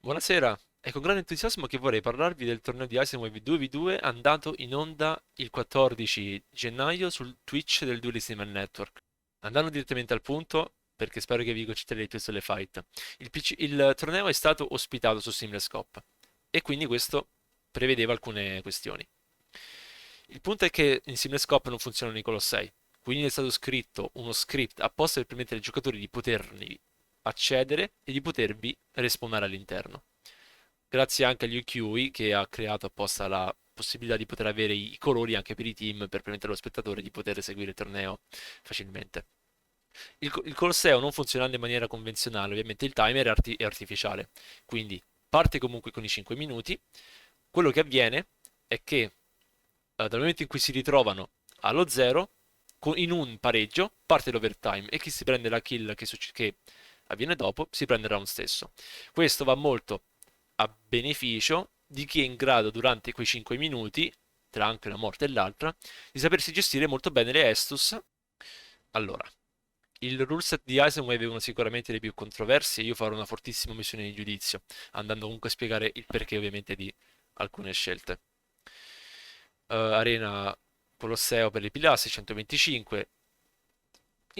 Buonasera, è con grande entusiasmo che vorrei parlarvi del torneo di Eisen 2v2 andato in onda il 14 gennaio sul Twitch del Duelist Network. Andando direttamente al punto, perché spero che vi concentrerete più sulle fight. Il torneo è stato ospitato su Simlescope e quindi questo prevedeva alcune questioni. Il punto è che in Simlescope non funzionano i Colossei, quindi è stato scritto uno script apposta per permettere ai giocatori di poterli accedere e di potervi respawnare all'interno. Grazie anche agli QI che ha creato apposta la possibilità di poter avere i colori anche per i team per permettere allo spettatore di poter seguire il torneo facilmente. Il Colosseo non funzionando in maniera convenzionale, ovviamente il timer è artificiale, quindi parte comunque con i 5 minuti. Quello che avviene è che dal momento in cui si ritrovano allo zero, in un pareggio, parte l'overtime e chi si prende la kill che avviene dopo si prende il round stesso. Questo va molto a beneficio di chi è in grado durante quei 5 minuti, tra anche una morte e l'altra, di sapersi gestire molto bene le Estus. Allora, il ruleset di Eisenwave è uno sicuramente dei più controversi e io farò una fortissima missione di giudizio, andando comunque a spiegare il perché ovviamente di alcune scelte. Arena Colosseo per le pilastri 125.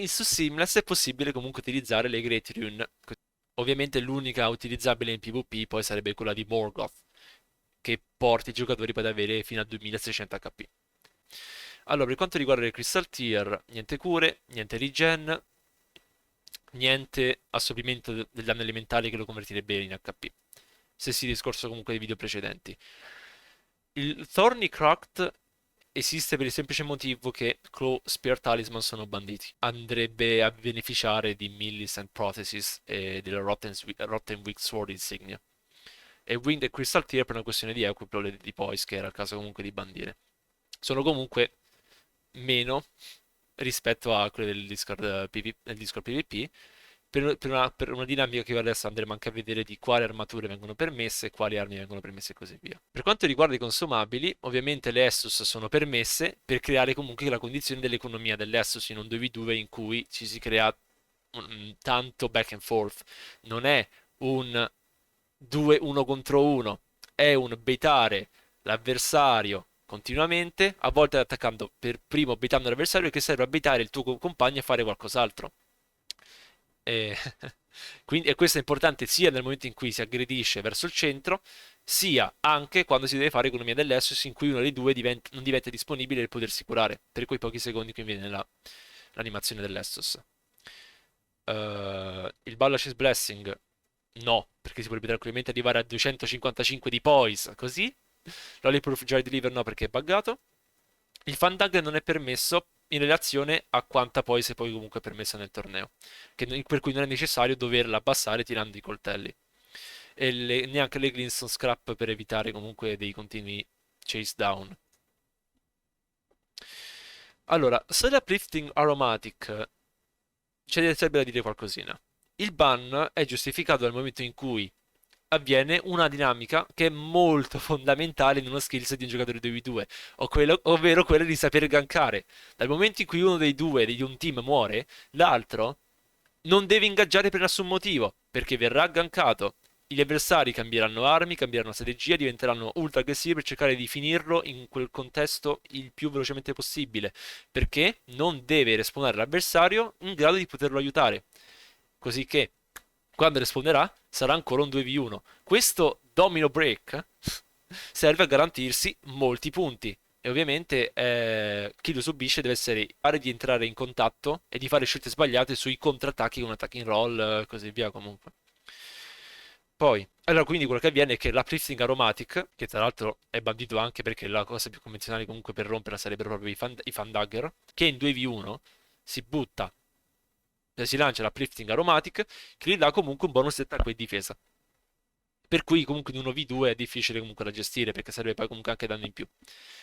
Su Seamless è possibile comunque utilizzare le Great Rune. Ovviamente l'unica utilizzabile in PvP poi sarebbe quella di Morgoth, che porta i giocatori poi ad avere fino a 2600 HP. Allora, per quanto riguarda le Crystal Tier, niente cure, niente regen, niente assorbimento del danno elementale che lo convertirebbe in HP. Stessi discorso comunque dei video precedenti. Il Thorny Cracked esiste per il semplice motivo che Claw Spear Talisman sono banditi. Andrebbe a beneficiare di Millicent Prothesis e della Rotten Weak Sword Insignia. E Winged e Crystal Tear per una questione di Equipment di Poise, che era il caso comunque di bandire. Sono comunque meno rispetto a quelle del Discord PvP, per una dinamica che adesso andremo anche a vedere di quali armature vengono permesse, quali armi vengono permesse e così via. Per quanto riguarda i consumabili, ovviamente le Estus sono permesse per creare comunque la condizione dell'economia dell'Estus in un 2v2 in cui ci si crea tanto back and forth. Non è un 2 1 contro 1, è un baitare l'avversario continuamente, a volte attaccando per primo baitando l'avversario che serve a baitare il tuo compagno a fare qualcos'altro. E, e questo è importante sia nel momento in cui si aggredisce verso il centro, sia anche quando si deve fare economia dell'Essus in cui uno dei due non diventa disponibile per potersi curare per quei pochi secondi in cui viene l'animazione dell'Essus. Il Balash's Blessing no, perché si potrebbe tranquillamente arrivare a 255 di poise, così. Lollipop Joy Deliver no, perché è buggato. Il Fandag non è permesso in relazione a quanta poise poi comunque è permessa nel torneo, per cui non è necessario doverla abbassare tirando i coltelli. E neanche le Glintstone Scrap per evitare comunque dei continui chase down. Allora, sull'uplifting aromatic c'è da dire qualcosina. Il ban è giustificato dal momento in cui avviene una dinamica che è molto fondamentale in uno skills di un giocatore 2v2, ovvero quella di saper gankare. Dal momento in cui uno dei due di un team muore, l'altro non deve ingaggiare per nessun motivo, perché verrà gankato. Gli avversari cambieranno armi, cambieranno strategia, diventeranno ultra aggressivi per cercare di finirlo in quel contesto il più velocemente possibile, perché non deve respawnare l'avversario in grado di poterlo aiutare. Così che quando respawnerà sarà ancora un 2v1. Questo domino break serve a garantirsi molti punti. E ovviamente chi lo subisce deve essere pare di entrare in contatto e di fare scelte sbagliate sui contrattacchi con attacchi in roll e così via comunque. Poi, allora quindi quello che avviene è che l'uplifting aromatic, che tra l'altro è bandito anche perché la cosa più convenzionale comunque per romperla sarebbero proprio i fan dagger, che in 2v1 si butta, si lancia l'uplifting aromatic, che gli dà comunque un bonus di attacco e difesa. Per cui comunque in 1v2 è difficile comunque da gestire perché serve poi comunque anche danno in più.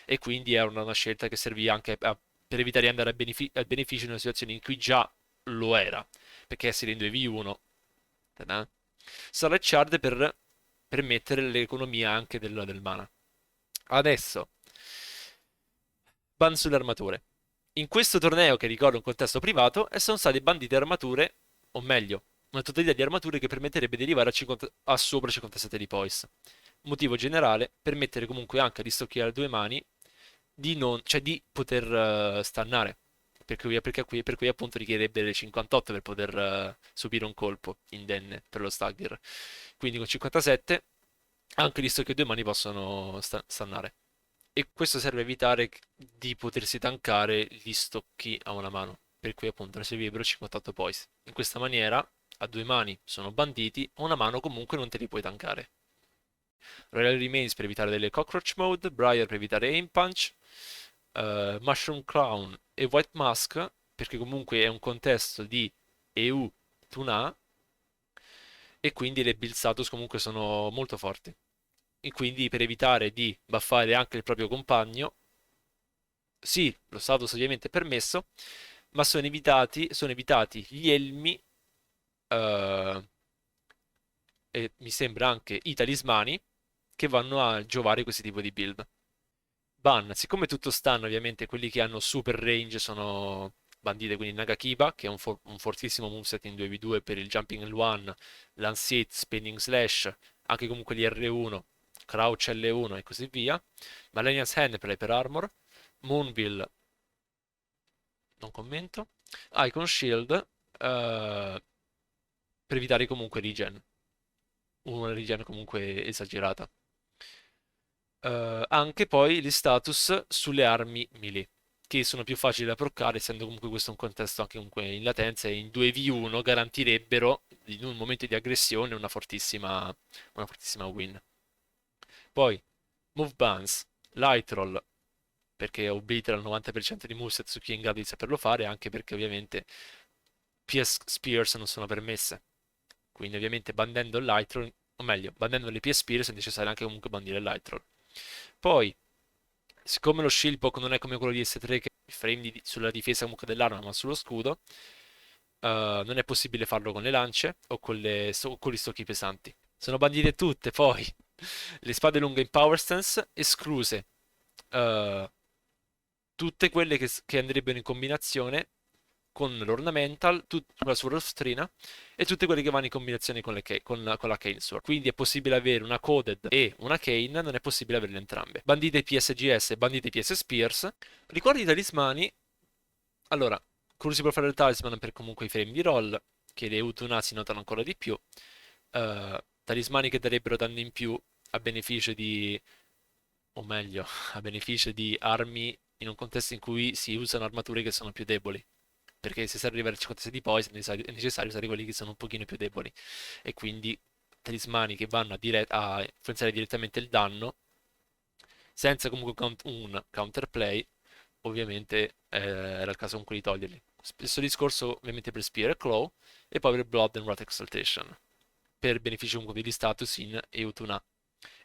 E quindi è una scelta che servì anche per evitare di andare a beneficio in una situazione in cui già lo era. Perché essere in 2v1 sarà Shard per permettere l'economia anche del mana. Adesso, ban sulle armature. In questo torneo, che ricordo un contesto privato, sono state bandite armature, o meglio, una totalità di armature che permetterebbe di arrivare a sopra 57 di poise. Motivo generale, permettere comunque anche di stocchiare a due mani di non, cioè di poter stannare. Per cui appunto richiederebbe le 58 per poter subire un colpo indenne per lo stagger. Quindi con 57 anche gli stocchi a due mani possono stannare. E questo serve a evitare di potersi tankare gli stocchi a una mano. Per cui appunto ne servirebbero 58 poise. In questa maniera a due mani sono banditi, a una mano comunque non te li puoi tankare. Royal Remains per evitare delle Cockroach Mode, Briar per evitare Aim Punch, Mushroom Crown e White Mask, perché comunque è un contesto di EU Tuna, e quindi le build status comunque sono molto forti. E quindi per evitare di buffare anche il proprio compagno, sì, lo status ovviamente è permesso, ma sono evitati gli elmi e mi sembra anche i talismani che vanno a giovare questo tipo di build. Ban, siccome tutto stanno, ovviamente quelli che hanno super range sono bandite, quindi Nagakiba, che è un fortissimo moveset in 2v2 per il Jumping L1, Lance Hit, Spinning Slash, anche comunque gli R1, Crouch L1 e così via. Malenia's Hand per l'Hyper Armor, Moonbill, non commento. Icon Shield, per evitare comunque regen, una regen comunque esagerata. Anche poi gli status sulle armi melee, che sono più facili da proccare, essendo comunque questo un contesto anche comunque in latenza e in 2v1 garantirebbero in un momento di aggressione una fortissima win. Poi, move bans, light roll, perché oblitera il 90% di moveset su chi è in grado di saperlo fare, anche perché ovviamente PS Spears non sono permesse. Quindi ovviamente bandendo il light roll, o meglio, bandendo le PS Spears è necessario anche comunque bandire il light roll. Poi, siccome lo Shieldpoke non è come quello di S3 che ha i frame sulla difesa comunque dell'arma ma sullo scudo, non è possibile farlo con le lance o con gli stocchi pesanti. Sono bandite tutte, poi le spade lunghe in power stance, escluse eh, tutte quelle che andrebbero in combinazione con l'ornamental, con la sua rostrina e tutte quelle che vanno in combinazione con la Cane Sword. Quindi è possibile avere una Coded e una Cane, non è possibile averle entrambe. Bandite PSGS e bandite PS Spears. Ricordi i talismani? Allora, Crucible Fire Talisman per comunque i frame di roll, che le Utuna si notano ancora di più. Talismani che darebbero danno in più a beneficio di, o meglio, a beneficio di armi in un contesto in cui si usano armature che sono più deboli. Perché se si arriva al 56 di poison è necessario usare quelli che sono un pochino più deboli. E quindi talismani che vanno a influenzare direttamente il danno, senza comunque un counterplay, ovviamente era il caso comunque di toglierli. Stesso discorso ovviamente per Spear e Claw, e poi per Blood and Wrath Exaltation, per beneficio comunque degli status in Eutuna.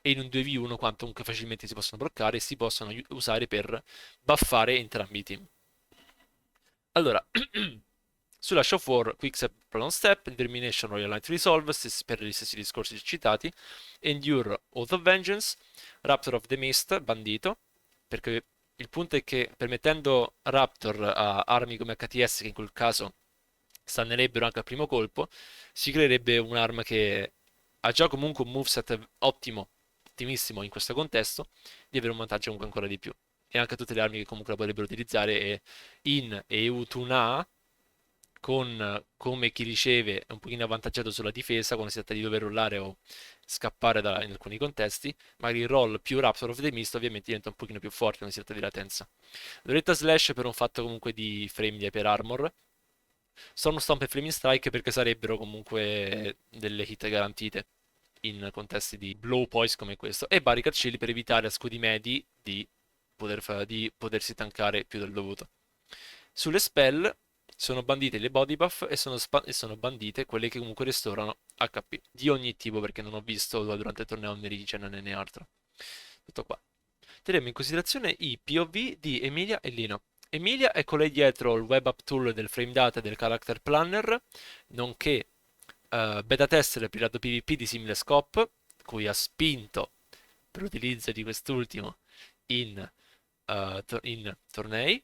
E in un 2v1 quanto comunque facilmente si possono bloccare e si possono usare per buffare entrambi i team. Allora, sulla Show 4, Quickstep Prolong Step, Determination Royal Light Resolve, per gli stessi discorsi citati, Endure Oath of Vengeance, Raptor of the Mist, bandito, perché il punto è che permettendo Raptor a armi come HTS, che in quel caso stannerebbero anche al primo colpo, si creerebbe un'arma che ha già comunque un moveset ottimo, ottimissimo in questo contesto, di avere un vantaggio comunque ancora di più. E anche tutte le armi che comunque la potrebbero utilizzare in Eutuna con come chi riceve è un pochino avvantaggiato sulla difesa quando si tratta di dover rollare o scappare in alcuni contesti, magari il roll più Raptor of the Mist ovviamente diventa un pochino più forte quando si tratta di latenza. Loretta Slash per un fatto comunque di frame di Hyper Armor, Storm Stomp e Flaming Strike perché sarebbero comunque delle hit garantite in contesti di blow poise come questo, e Barricade Shield per evitare a scudi medi di potersi tankare più del dovuto. Sulle spell sono bandite le body buff e sono bandite quelle che comunque restaurano HP di ogni tipo, perché non ho visto durante il torneo né regen né altro. Tutto qua. Terremo in considerazione i POV di Emilia e Lino. Emilia è colei dietro il web app tool del frame data e del character planner, nonché beta tester per il lato PvP di simile scope, cui ha spinto per l'utilizzo di quest'ultimo in tornei.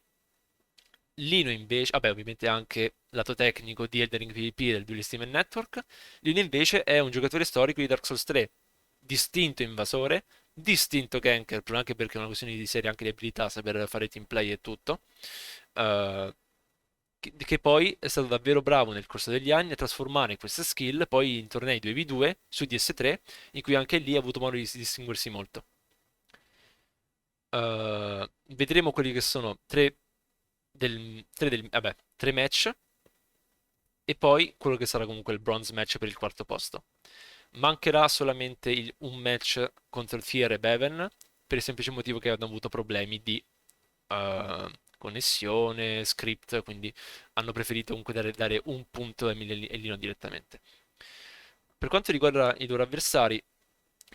Lino invece, vabbè, ovviamente anche lato tecnico di Eldenring PvP del Duelist Team Network. Lino invece è un giocatore storico di Dark Souls 3, distinto invasore, distinto ganker, anche perché è una questione di serie anche di abilità, saper fare team play e tutto. Eh, che poi è stato davvero bravo nel corso degli anni a trasformare queste skill poi in tornei 2v2 su DS3, in cui anche lì ha avuto modo di distinguersi molto. Vedremo quelli che sono tre match e poi quello che sarà comunque il bronze match per il quarto posto. Mancherà solamente un match contro il Fiere Beven per il semplice motivo che hanno avuto problemi di connessione, script, quindi hanno preferito comunque dare un punto a Emilia e Lino direttamente. Per quanto riguarda i loro avversari,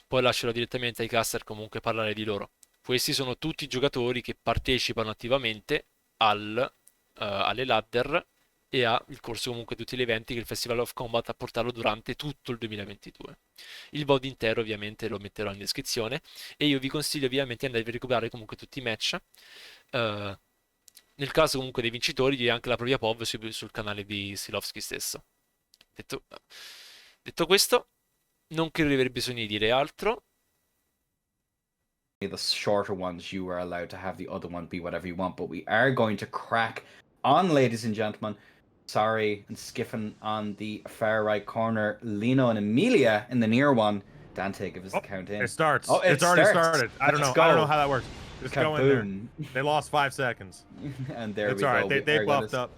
poi lascerò direttamente ai caster comunque parlare di loro. Questi sono tutti i giocatori che partecipano attivamente alle ladder e al corso comunque tutti gli eventi che il Festival of Combat ha portato durante tutto il 2022. Il VOD intero ovviamente lo metterò in descrizione e io vi consiglio ovviamente di andare a recuperare comunque tutti i match. Eh, Nel caso comunque dei vincitori, di anche la propria POV sul canale di Silovski stesso. Detto, detto questo, non credo di aver bisogno di dire altro. The shorter ones, you are allowed to have the other one be whatever you want, but we are going to crack on, ladies and gentlemen. Sorry, and Skiffin on the far right corner, Lino and Emilia in the near one. Dante, give us the count in. It starts. Oh, it's already started. I don't know. I don't know how that works. Just go in there. They lost 5 seconds. And there it's we all go. Right. They buffed up.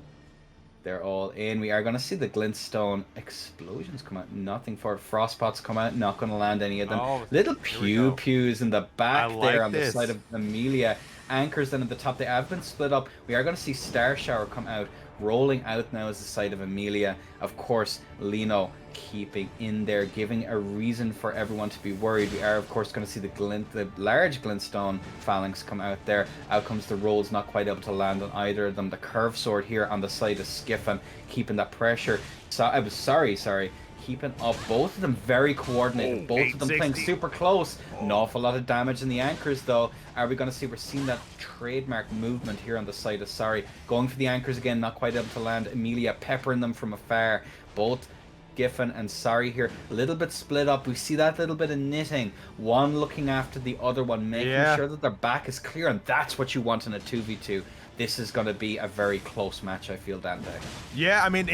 They're all in. We are going to see the glintstone explosions come out. Nothing for it. Frostpots come out. Not going to land any of them. Oh, Little pew-pews in the back there on the side of Emilia. Anchors then at the top. They have been split up. We are going to see Star Shower come out. Rolling out now is the side of Emilia. Of course, Lino keeping in there, giving a reason for everyone to be worried. We are, of course, going to see the large glintstone phalanx come out there. Out comes the rolls, not quite able to land on either of them. The curve sword here on the side of Skiffin, keeping that pressure. So I was sorry. Keeping up, both of them very coordinated, both of them playing super close. An awful lot of damage in the anchors though. Are we going to see, we're seeing that trademark movement here on the side of Sorriy, going for the anchors again, not quite able to land. Emilia peppering them from afar. Both Skiffin and Sorriy here, a little bit split up. We see that little bit of knitting, one looking after the other one, making sure that their back is clear, and that's what you want in a 2v2. This is going to be a very close match, I feel, Dante. Yeah, I mean,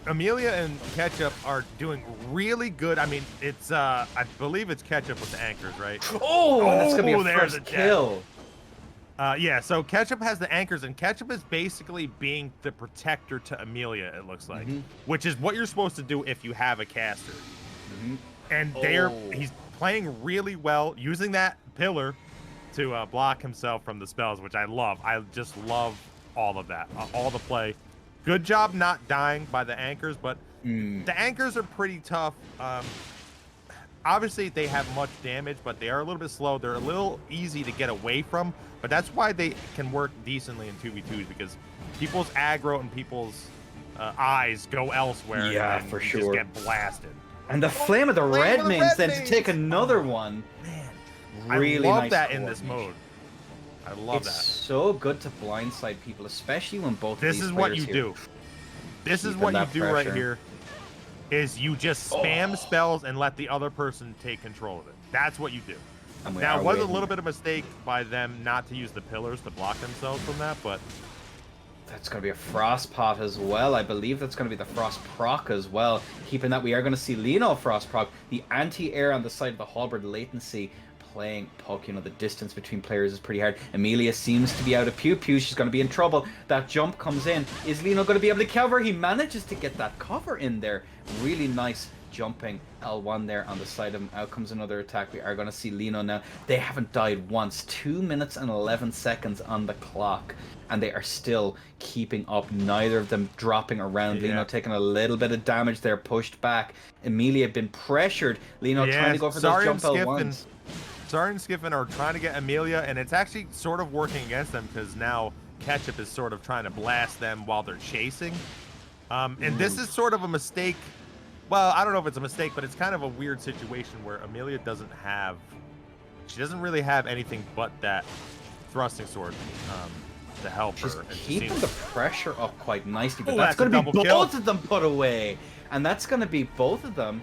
Emilia and Ketchup are doing really good. I mean, it's, I believe it's Ketchup with the anchors, right? Oh, that's going to be a first kill. Yeah, so Ketchup has the anchors, and Ketchup is basically being the protector to Emilia, it looks like, which is what you're supposed to do if you have a caster. And he's playing really well, using that pillar to block himself from the spells, which I love. I just love all of that, all the play. Good job not dying by the anchors, but the anchors are pretty tough. Obviously, they have much damage, but they are a little bit slow. They're a little easy to get away from, but that's why they can work decently in 2v2s, because people's aggro and people's eyes go elsewhere. Yeah, and for sure. Just get blasted. And the flame of the red mains then to take another one. Man. Really I love nice that in this mode. I love that. It's so good to blindside people, especially when both of these This is what you do. This is what you do right here. Is you just spam spells and let the other person take control of it. That's what you do. Now, it was a little bit of a mistake by them not to use the pillars to block themselves from that, but that's going to be a Frost Pot as well. I believe that's going to be the Frost Proc as well. Keeping that, we are going to see Lino Frost Proc. The anti-air on the side of the halberd latency playing puck. You know, the distance between players is pretty hard. Emilia seems to be out of pew-pew. She's going to be in trouble. That jump comes in. Is Lino going to be able to cover? He manages to get that cover in there. Really nice jumping L1 there on the side of him. Out comes another attack. We are going to see Lino now. They haven't died once. 2 minutes and 11 seconds on the clock, and they are still keeping up. Neither of them dropping around. Lino taking a little bit of damage there, pushed back. Emilia been pressured. Lino trying to go for those jump L1s. Sorriy and Skiffin are trying to get Emilia, and it's actually sort of working against them, because now Ketchup is sort of trying to blast them while they're chasing. And this is sort of a mistake. Well, I don't know if it's a mistake, but it's kind of a weird situation where Emilia doesn't really have anything but that thrusting sword. to help She's her. keeping the pressure up quite nicely, but Oh, that's that's a going to be double kill. both of them put away. And that's going to be both of them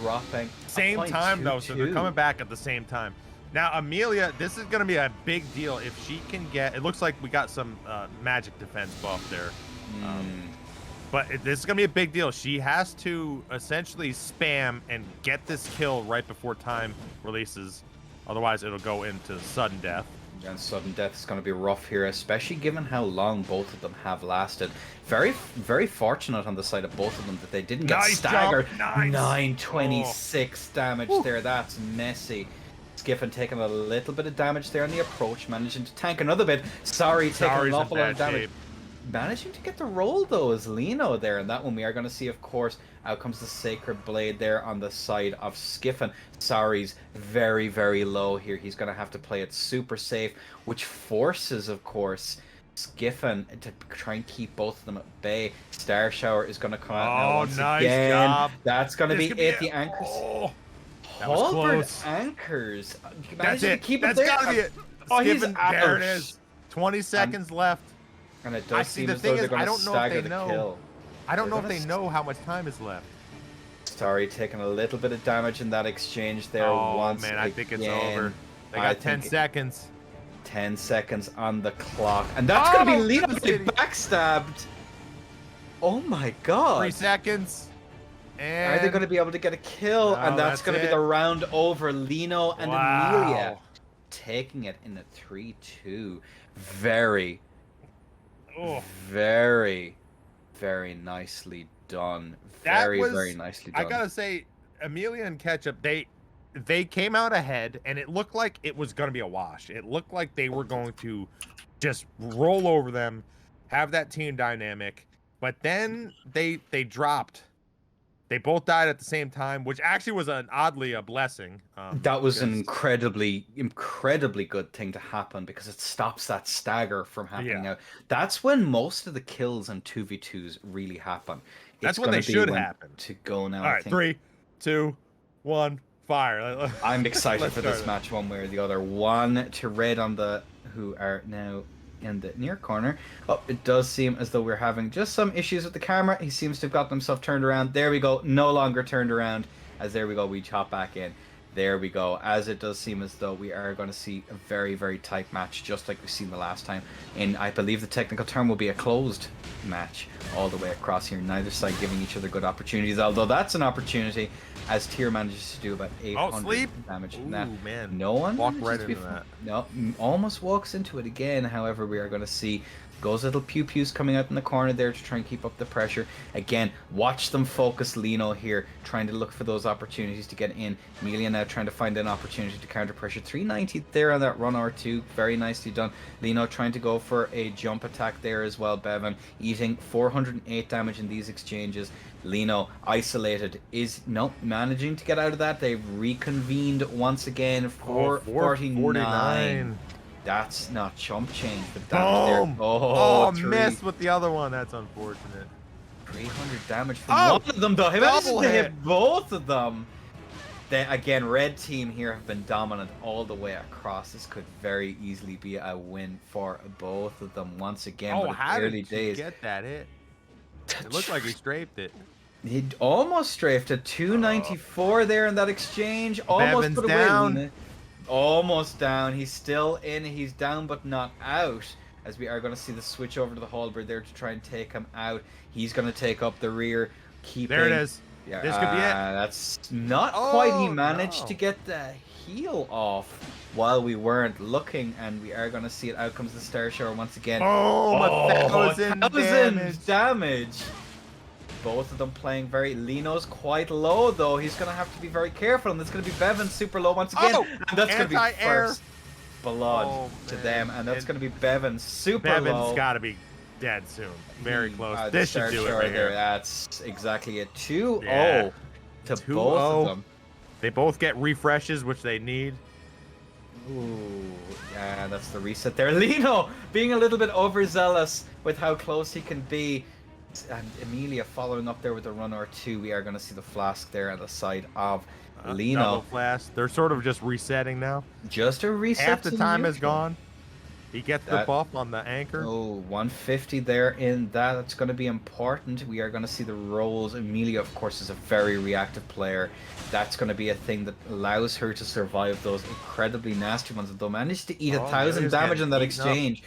dropping. Same time, though, so they're coming back at the same time. Now, Emilia, this is going to be a big deal if she can get... It looks like we got some magic defense buff there. But this is going to be a big deal. She has to essentially spam and get this kill right before time releases. Otherwise, it'll go into sudden death. And sudden death is going to be rough here, especially given how long both of them have lasted. Very, very fortunate on the side of both of them that they didn't get staggered. Nice. 926 damage there. That's messy. Skiffin taking a little bit of damage there on the approach, managing to tank another bit. Sorry, taking an awful lot of damage. Managing to get the roll, though, is Lino there. And that one we are going to see, of course, out comes the Sacred Blade there on the side of Skiffin. Sorry's very, very low here. He's going to have to play it super safe, which forces, of course, Skiffin to try and keep both of them at bay. Star Shower is going to come out now once again. Job. That's going to be it. The anchors. That was close. Anchors. That's it. Keep That's gotta be it. Oh, Skiffin, he's out. there it is. 20 seconds left. And it does seem as though they're going to stagger the kill. I don't know if they know how much time is left. Sorry, taking a little bit of damage in that exchange there. Oh, man, I think it's over. They got 10 seconds. 10 seconds on the clock. And that's going to be Lino getting backstabbed. Oh, my God. 3 seconds. And are they going to be able to get a kill? No, and that's going to be the round over. Lino and Emilia taking it in a 3-2. Very, very, very nicely done. Very nicely done. I gotta say, Emilia and Ketchup, they came out ahead, and it looked like it was gonna be a wash. It looked like they were going to just roll over them, have that team dynamic, but then they dropped. They both died at the same time, which actually was oddly a blessing. That was an incredibly good thing to happen because it stops that stagger from happening out. That's when most of the kills on 2v2s really happen. That's when they should happen. To go now. All right, 3, 2, 1, fire. I'm excited for this match one way or the other. 1 to red on the who are now in the near corner. Oh, it does seem as though we're having just some issues with the camera. He seems to have got himself turned around. There we go. No longer turned around. As there we go, we chop back in. There we go. As it does seem as though we are going to see a very, very tight match, just like we've seen the last time. And I believe the technical term will be a closed match all the way across here. Neither side giving each other good opportunities, although that's an opportunity as Tyr manages to do about 800 damage. Ooh, man. No one walked right into that. No, almost walks into it again. However, we are going to see those little pew-pews coming out in the corner there to try and keep up the pressure. Again, watch them focus Lino here, trying to look for those opportunities to get in. Emilia now trying to find an opportunity to counter pressure. 390 there on that run R2. Very nicely done. Lino trying to go for a jump attack there as well. Beven eating 408 damage in these exchanges. Lino isolated is managing to get out of that. They've reconvened once again. 449. That's not chump change, but damage there. Oh, missed with the other one. That's unfortunate. 300 damage from one of them, though. He managed to hit both of them. They, again, red team here have been dominant all the way across. This could very easily be a win for both of them once again. Oh, but how early did days. you get that hit? It looked like he strafed it. He almost strafed it. 294 there in that exchange. Almost Bevan's put away. Down. Almost down. He's still in. He's down but not out. As we are going to see the switch over to the halberd there to try and take him out. He's going to take up the rear. There it is. Yeah, this could be it. That's not quite. He managed to get the heal off while we weren't looking, and we are going to see it. Out comes the Star Shower once again. Oh, 1,000 damage. Both of them playing very... Lino's quite low, though. He's going to have to be very careful, and it's going to be Beven super low once again. And that's going to be first blood to them, and that's going to be Beven super low. Beven's got to be dead soon. Very close. This should do it right here. That's exactly it. 2-0 to both of them. They both get refreshes, which they need. Ooh, yeah, that's the reset there. Lino being a little bit overzealous with how close he can be. And Emilia following up there with a run or two. We are going to see the flask there on the side of Lino. Double flask. They're sort of just resetting now. Just a reset. Half the time is gone. He gets the buff on the anchor. Oh, 150 there in that. That's going to be important. We are going to see the rolls. Emilia, of course, is a very reactive player. That's going to be a thing that allows her to survive those incredibly nasty ones. They'll manage to eat 1,000 damage in that exchange.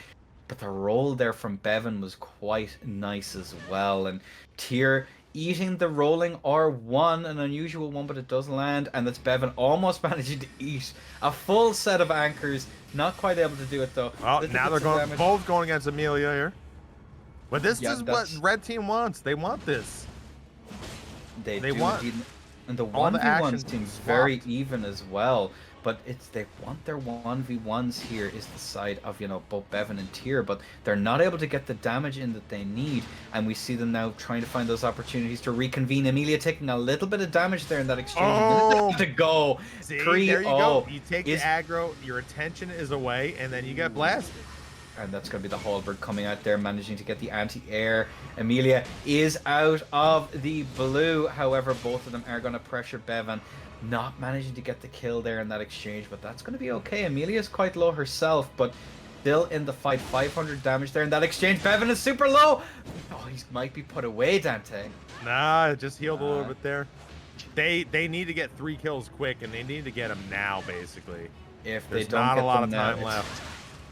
But the roll there from Beven was quite nice as well. And Tyr eating the rolling R1, an unusual one, but it does land. And that's Beven almost managing to eat a full set of anchors. Not quite able to do it though. Well, now they're going both going against Emilia here. But this is what red team wants. They want this. They want indeed. And the 1v1 seems very even as well. But they want their 1v1s here is the side of, you know, both Beven and Tyr, but they're not able to get the damage in that they need, and we see them now trying to find those opportunities to reconvene. Emilia taking a little bit of damage there in that exchange. Oh, to go. See, there you go. You take the aggro, your attention is away, and then you get blasted. And that's going to be the Halberd coming out there, managing to get the anti-air. Emilia is out of the blue. However, both of them are going to pressure Beven. Not managing to get the kill there in that exchange, but that's going to be okay. Emilia's quite low herself, but still in the fight. 500 damage there in that exchange. Beven is super low. Oh, he might be put away, Dante. Nah, just healed a little bit there. They need to get 3 kills quick, and they need to get them now, basically. If There's they don't not get a lot them of now, time left.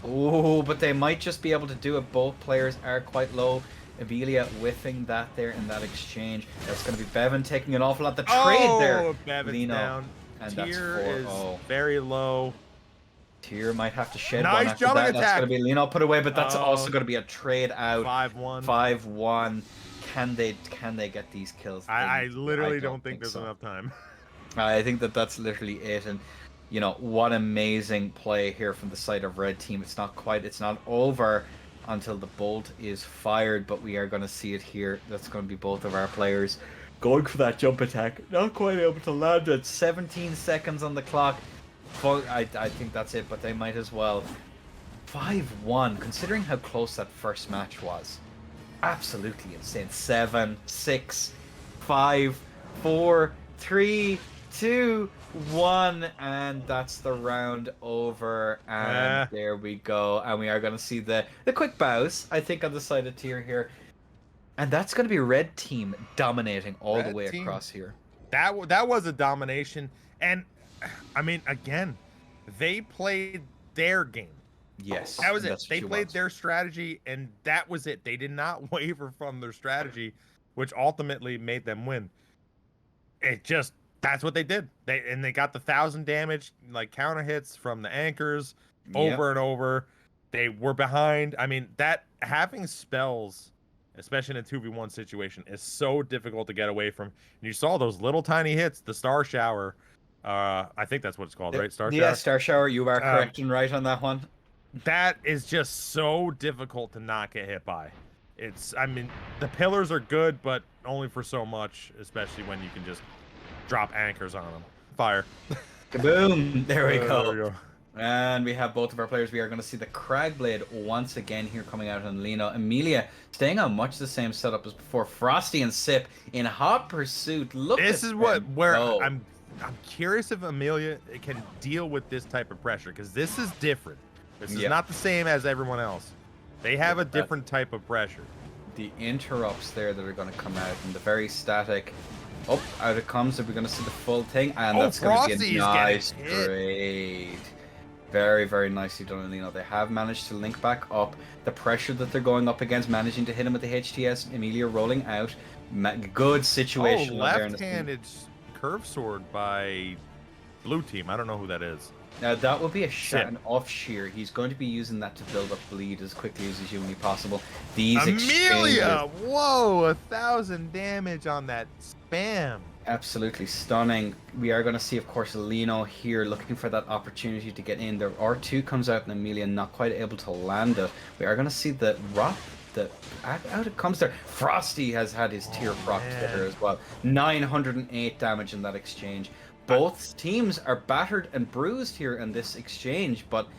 Oh, but they might just be able to do it. Both players are quite low. Emilia whiffing that there in that exchange. That's going to be Beven taking an awful lot. The trade there. Beven's Lino. down. And Tyr that's is 4-0. very low. Tyr might have to shed Nice one after jumping that. attack. That's going to be Lino put away, but that's also going to be a trade out. 5-1. 5-1. Can they get these kills? I literally don't think there's enough time. I think that's literally it. And you know, what amazing play here from the side of red team. It's not over until the bolt is fired, but we are going to see it here. That's going to be both of our players going for that jump attack. Not quite able to land it. 17 seconds on the clock. I think that's it, but they might as well. 5-1, considering how close that first match was. Absolutely insane. 7, 6, 5, 4, 3, 2, 1, and that's the round over. And there we go. And we are going to see the quick bows, I think, on the side of Tyr here. And that's going to be red team dominating all the way across here. That was a domination. And, I mean, again, they played their game. Yes. That was it. They played their strategy, and that was it. They did not waver from their strategy, which ultimately made them win. That's what they did. They got the 1,000 damage, like, counter hits from the anchors over and over. They were behind. I mean, that having spells, especially in a 2v1 situation, is so difficult to get away from. And you saw those little tiny hits, the Star Shower. I think that's what it's called, right? Star Shower? Yeah, Star Shower. You are correct and right on that one. That is just so difficult to not get hit by. I mean, the pillars are good, but only for so much, especially when you can just drop anchors on them. Fire. Kaboom! There we go. There we go. And we have both of our players. We are going to see the Cragblade once again here coming out on Lino. Emilia staying on much the same setup as before. Frosty and Sip in hot pursuit. This is where I'm curious if Emilia can deal with this type of pressure, because this is different. This is not the same as everyone else. They have a different type of pressure. The interrupts there that are going to come out, and the very static. Oh, out it comes. Are we going to see the full thing? And that's going to be a nice trade. Very, very nicely done, Lino. They have managed to link back up. The pressure that they're going up against, managing to hit him with the HTS. Emilia rolling out. Good situation. Oh, left-handed curve sword by blue team. I don't know who that is. Now that would be an off shear. He's going to be using that to build up bleed as quickly as is humanly possible. Emilia! Whoa, 1,000 damage on that spam. Absolutely stunning. We are going to see, of course, Lino here looking for that opportunity to get in there. R2 comes out and Emilia not quite able to land it. We are going to see the rock. Out it comes there. Frosty has had his tier proc there as well. 908 damage in that exchange. Both teams are battered and bruised here in this exchange, but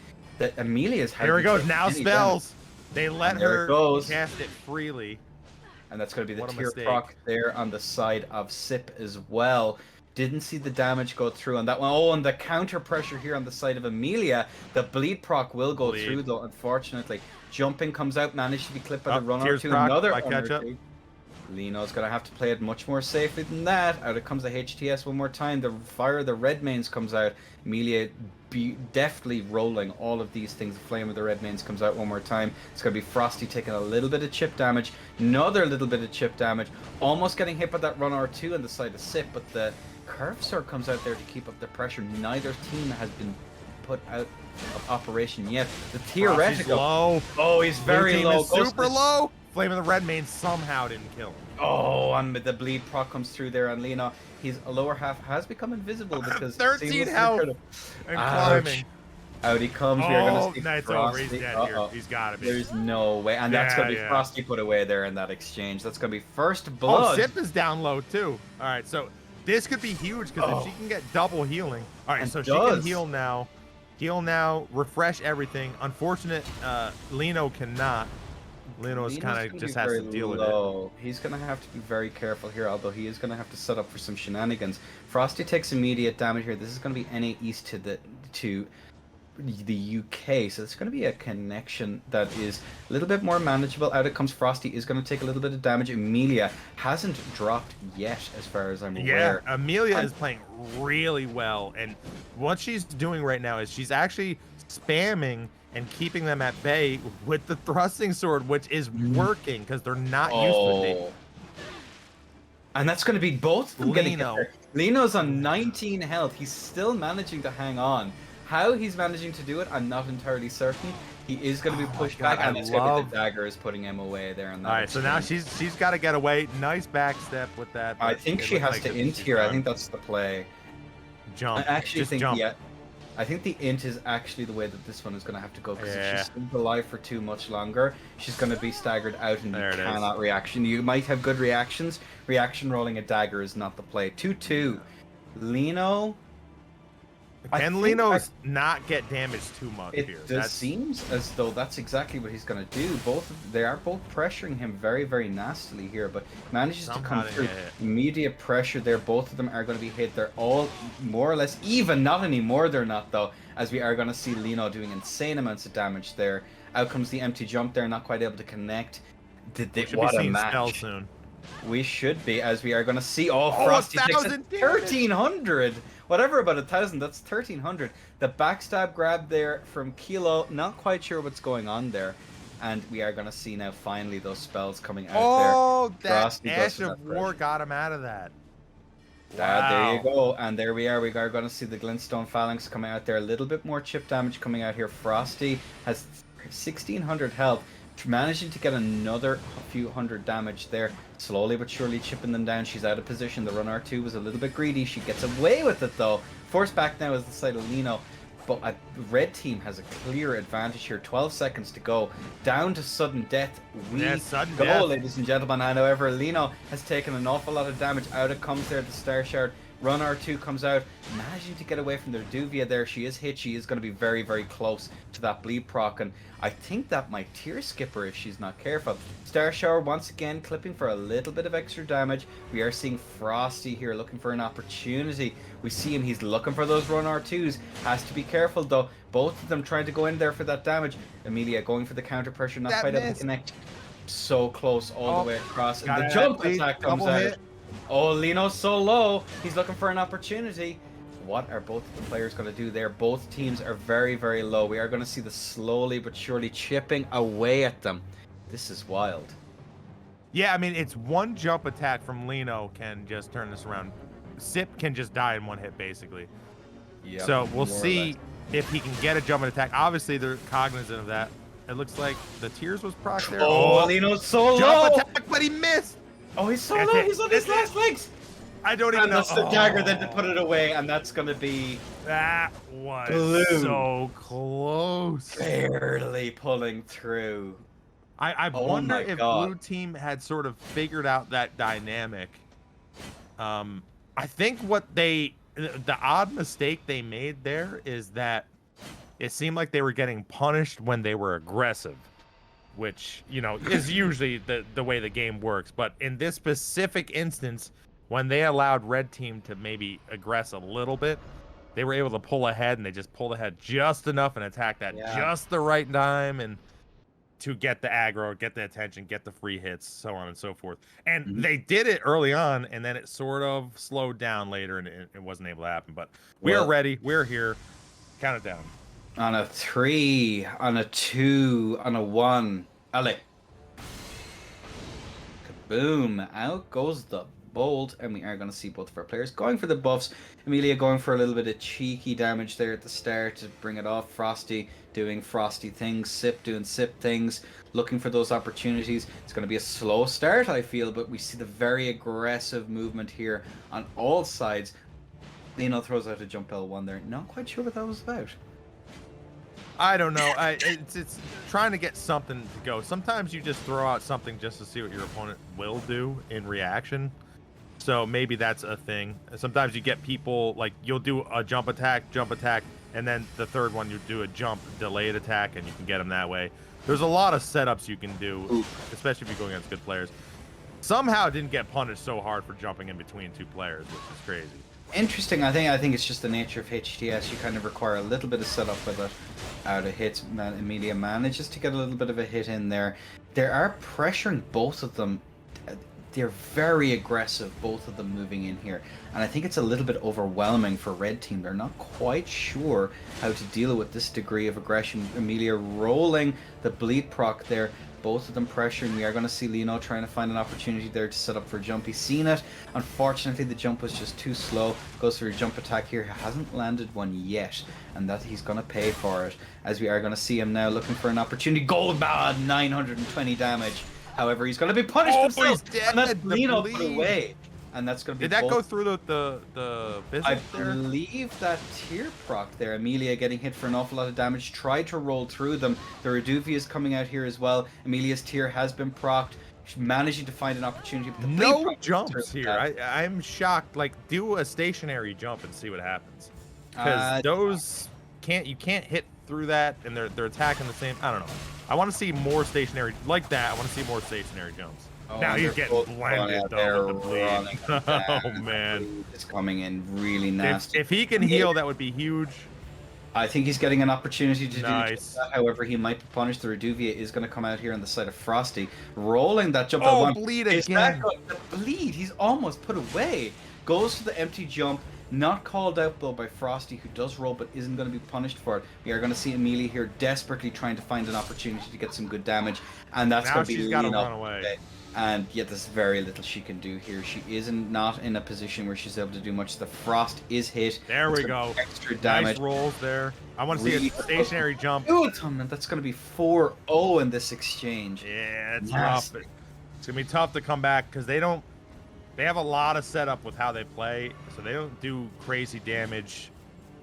Emilia's had. Here it goes. Now spells. They let her cast it freely. And that's going to be the tier proc there on the side of Sip as well. Didn't see the damage go through on that one. Oh, and the counter pressure here on the side of Emilia. The bleed proc will go through though, unfortunately. Jumping comes out, managed to be clipped by the runner tears to proc another by runner Ketchup. two. Lino's gonna have to play it much more safely than that. Out it comes the HTS one more time. The fire of the red mains comes out. Emilia deftly rolling all of these things. The flame of the red mains comes out one more time. It's gonna be Frosty taking a little bit of chip damage. Another little bit of chip damage. Almost getting hit by that runner two on the side of Sip, but the curve sword comes out there to keep up the pressure. Neither team has been put out of operation yet. The theoretical. Low. Oh, he's very low. Super low. Flame of the red main somehow didn't kill him. Oh, and the bleed proc comes through there on Lino. His lower half has become invisible because 13 health and climbing. Out he comes. We are going to see Nice over. He's dead here. He's got to be. There's no way. And that's going to be Frosty put away there in that exchange. That's going to be first blood. Oh, Sip is down low too. All right, so this could be huge because if she can get double healing. All right, so she can heal now. Heal now. Refresh everything. Unfortunate, Lino cannot. Lino's kind of just has to deal with it. He's going to have to be very careful here, although he is going to have to set up for some shenanigans. Frosty takes immediate damage here. This is going to be NA East to the UK, so it's going to be a connection that is a little bit more manageable. Out it comes Frosty, is going to take a little bit of damage. Emilia hasn't dropped yet, as far as I'm aware. Yeah, Emilia is playing really well, and what she's doing right now is she's actually spamming and keeping them at bay with the thrusting sword, which is working because they're not used to it. And that's going to be both of them getting hit there. Lino's on 19 health. He's still managing to hang on. How he's managing to do it, I'm not entirely certain. He is going to be pushed back, and it's going to be the dagger is putting him away there. All right, so now she's got to get away. Nice back step with that. I think she has to int here. I think that's the play. Jump. I actually think jump. I think the int is actually the way that this one is going to have to go, because if she's still alive for too much longer, she's going to be staggered out and you cannot reaction. You might have good reactions. Reaction rolling a dagger is not the play. 2-2. Lino. Can Lino not get damaged too much here? It seems as though that's exactly what he's going to do. They are both pressuring him very, very nastily here, but manages to come through. Immediate pressure there. Both of them are going to be hit. They're all more or less even. Not anymore, they're not, though, as we are going to see Lino doing insane amounts of damage there. Out comes the empty jump there, not quite able to connect. What a match. Soon. We should be, as we are going to see. Oh, Frosty takes 1,300. Whatever about 1,000, that's 1,300. The backstab grab there from Kilo, not quite sure what's going on there. And we are going to see now finally those spells coming out there. Oh, that Ash of War got him out of that. Wow. There you go. And there we are. We are going to see the Glintstone Phalanx coming out there. A little bit more chip damage coming out here. Frosty has 1,600 health. Managing to get another few hundred damage there, slowly but surely chipping them down. She's out of position. The run R2 was a little bit greedy. She gets away with it though. Forced back now is the side of Lino, but a red team has a clear advantage here. 12 seconds to go. Down to sudden death we go, ladies and gentlemen. However, Lino has taken an awful lot of damage. Out it comes there, the Star Shard. Run R2 comes out, managing to get away from their Duvia there. She is hit. She is going to be very, very close to that bleed proc, and I think that might tear skipper if she's not careful. Star Shower once again clipping for a little bit of extra damage. We are seeing Frosty here looking for an opportunity. We see him. He's looking for those Run R2s. Has to be careful though. Both of them trying to go in there for that damage. Emilia going for the counter pressure, not quite able to connect. So close all the way across. And the jump attack comes out. Oh, Lino's so low. He's looking for an opportunity. What are both of the players going to do there? Both teams are very, very low. We are going to see the slowly but surely chipping away at them. This is wild. Yeah, I mean, it's one jump attack from Lino can just turn this around. Sip can just die in one hit, basically. Yep, so we'll see if he can get a jump attack. Obviously, they're cognizant of that. It looks like the tears was proc there. Oh, Lino's so low. Jump attack, but he missed. Oh, he's so low. He's on his last legs. I don't even know. That's the dagger then to put it away, and that's going to be... That was so close. Barely pulling through. I wonder if blue team had sort of figured out that dynamic. I think the odd mistake they made there is that it seemed like they were getting punished when they were aggressive, which, you know, is usually the way the game works. But in this specific instance, when they allowed red team to maybe aggress a little bit, they were able to pull ahead, and they just pulled ahead just enough and attack that just the right time and to get the aggro, get the attention, get the free hits, so on and so forth. And they did it early on, and then it sort of slowed down later, and it wasn't able to happen. But we are ready. We're here. Count it down. On a 3, on a 2, on a 1. Ale. Kaboom. Out goes the bolt, and we are going to see both of our players going for the buffs. Emilia going for a little bit of cheeky damage there at the start to bring it off. Frosty doing Frosty things. Sip doing Sip things. Looking for those opportunities. It's going to be a slow start, I feel, but we see the very aggressive movement here on all sides. Lino throws out a jump L1 there. Not quite sure what that was about. I don't know. It's trying to get something to go. Sometimes you just throw out something just to see what your opponent will do in reaction. So maybe that's a thing. Sometimes you get people, like, you'll do a jump attack, and then the third one you do a jump delayed attack, and you can get them that way. There's a lot of setups you can do, especially if you're going against good players. Somehow it didn't get punished so hard for jumping in between two players, which is crazy. Interesting. I think it's just the nature of HTS. You kind of require a little bit of setup with it. Out of hits, Emilia manages to get a little bit of a hit in there. They are pressuring both of them. They're very aggressive, both of them moving in here. And I think it's a little bit overwhelming for red team. They're not quite sure how to deal with this degree of aggression. Emilia rolling the bleed proc there. Both of them pressuring. We are going to see Lino trying to find an opportunity there to set up for a jump. He's seen it. Unfortunately, the jump was just too slow. Goes for a jump attack here. Hasn't landed one yet. And that he's going to pay for it. As we are going to see him now looking for an opportunity. Gold bad, 920 damage. However, he's going to be punished himself. He's dead. And that's Lino put away. And that's going to be. Did that go through the business I there? believe that tier proc there. Emilia getting hit for an awful lot of damage. Tried to roll through them. The Reduvia is coming out here as well. Emilia's tier has been procced. She's managing to find an opportunity. But the no jumps here. I'm shocked. Like, do a stationary jump and see what happens. Because those you can't hit through that, and they're attacking the same. I don't know. I want to see more stationary like that. I want to see more stationary jumps. Oh, now you're getting blended though with the bleed. Oh man, it's coming in really nasty. If he can heal, that would be huge. I think he's getting an opportunity to do nice. that. However, he might be punished. The Reduvia is going to come out here on the side of Frosty, rolling that jump. Oh, bleed again. The bleed. He's almost put away. Goes to the empty jump. Not called out though by Frosty, who does roll but isn't going to be punished for it. We are going to see Emilia here desperately trying to find an opportunity to get some good damage, and that's going to be she's got to run away. And yet there's very little she can do here. She isn't not in a position where she's able to do much. The Frost is hit. There we go. Extra damage. Nice rolls there. I want to see a stationary jump. Ooh, that's going to be 4-0 in this exchange. Yeah, it's tough. It's going to be tough to come back because they have a lot of setup with how they play, so they don't do crazy damage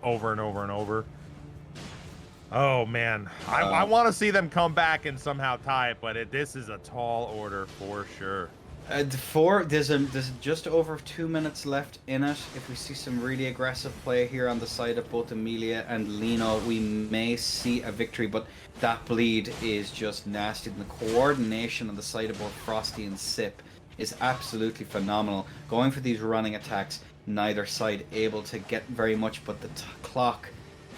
over and over and over. Oh man, I want to see them come back and somehow tie it, but this is a tall order for sure. There's just over 2 minutes left in it. If we see some really aggressive play here on the side of both Emilia and Lino, we may see a victory, but that bleed is just nasty. And the coordination on the side of both Frosty and Sip is absolutely phenomenal. Going for these running attacks, neither side able to get very much, but the clock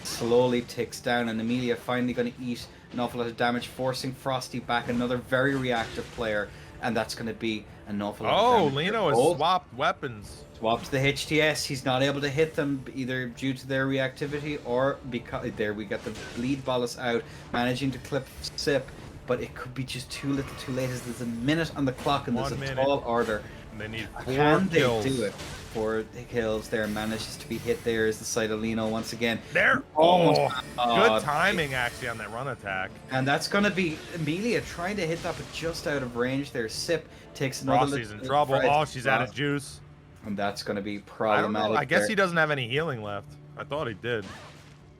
slowly ticks down, and Emilia finally going to eat an awful lot of damage, forcing Frosty back, another very reactive player, and that's going to be an awful lot of damage. Lino has swapped weapons. Swapped the HTS. He's not able to hit them either due to their reactivity or because there we get the bleed bolus out, managing to clip Sip, but it could be just too little too late as there's a minute on the clock and there's a tall order. And they need 4 Can kills. they do it? 4 kills there, manages to be hit there is the side of Lino once again. There! Good timing actually on that run attack. And that's going to be Emilia trying to hit that but just out of range there. Sip takes another Frosty's in trouble. Oh, she's out of juice. And that's going to be I problematic. don't know. I guess he doesn't have any healing left. I thought he did.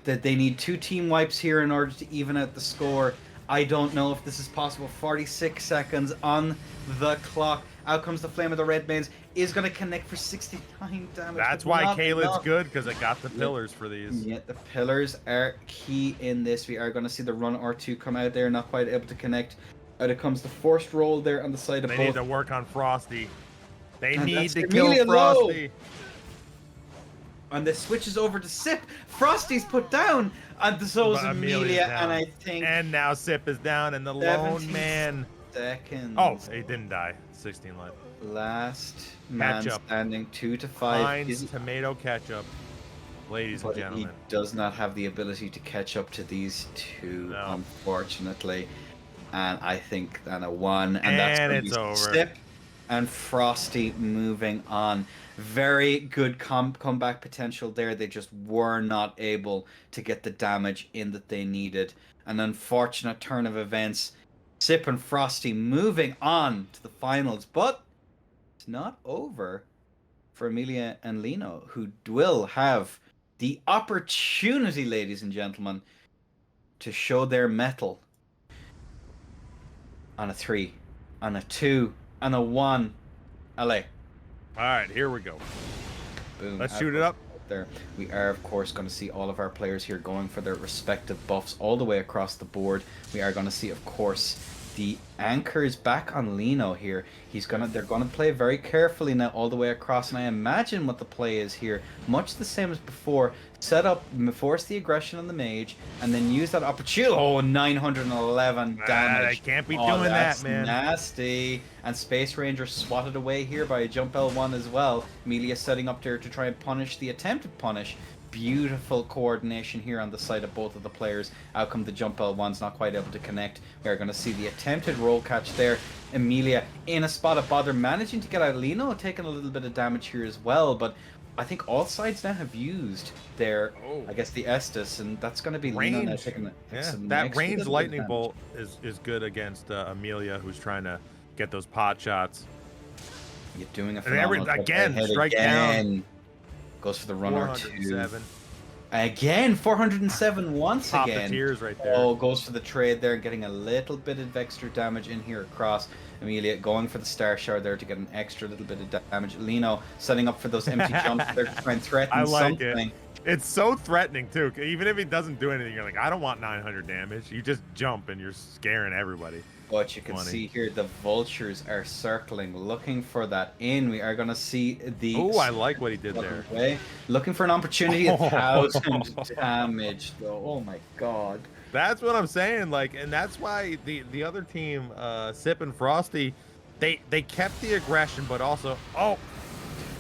That they need 2 team wipes here in order to even out the score. I don't know if this is possible. 46 seconds on the clock. Out comes the Flame of the Red Mains. Is going to connect for 69 damage. That's why Kaylin's good, because it got the pillars for these. Yeah, the pillars are key in this. We are going to see the run R2 come out there. Not quite able to connect. Out it comes the forced roll there on the side of both. They need to work on Frosty. They And need that's to Emilia kill Frosty. And this switches over to Sip. Frosty's put down, and so is But Amelia's Emilia. down. And I think And now Sip is down, and the 17 lone man. seconds. Oh, he didn't die. 16 life. Last man Ketchup. standing, 2 to 5. Heinz tomato ketchup, ladies and But he gentlemen. does not have the ability to catch up to these two, No. unfortunately. And I think then a 1, and And that's it's over. Sip and Frosty moving on. Very good comeback potential there. They just were not able to get the damage in that they needed. An unfortunate turn of events. Sip and Frosty moving on to the finals, but it's not over for Emilia and Lino, who will have the opportunity, ladies and gentlemen, to show their mettle on a 3, on a 2, on a 1. LA. All right, here we go. Boom. Let's shoot it up. There. We are, of course, going to see all of our players here going for their respective buffs all the way across the board. We are going to see, of course, the anchors back on Lino here. They're gonna play very carefully now all the way across, and I imagine what the play is here, much the same as before. Set up, force the aggression on the mage, and then use that opportunity. Oh, 911 damage. I can't be Oh, doing that's that, man. nasty. And Space Ranger swatted away here by a jump L1 as well. Emilia setting up there to try and punish the attempted punish. Beautiful coordination here on the side of both of the players. Out come the jump L1's not quite able to connect. We are going to see the attempted roll catch there. Emilia in a spot of bother, managing to get out. Lino taking a little bit of damage here as well, but I think all sides now have used their, I guess, the Estus, and that's going to be Lino now taking some that next range little lightning damage. bolt is good against Emilia, who's trying to get those pot shots. You're doing a And every- phenomenal job. again, Ahead strike down. again. Goes for the runner 2. 407. Again, 407 once Pop again. the tears right there. Oh, goes for the trade there, getting a little bit of extra damage in here across. Emilia going for the Star Shower there to get an extra little bit of damage. Lino setting up for those empty jumps there to try and threaten I like something. it. It's so threatening too. Even if he doesn't do anything, you're like, I don't want 900 damage. You just jump and you're scaring everybody. But you can Funny. see here the vultures are circling, looking for that in. We are going to see the... Oh, I like what he did there. Away. Looking for an opportunity, 1,000 damage though. Oh my god. That's what I'm saying. Like, and that's why the other team, Sip and Frosty, they kept the aggression, but also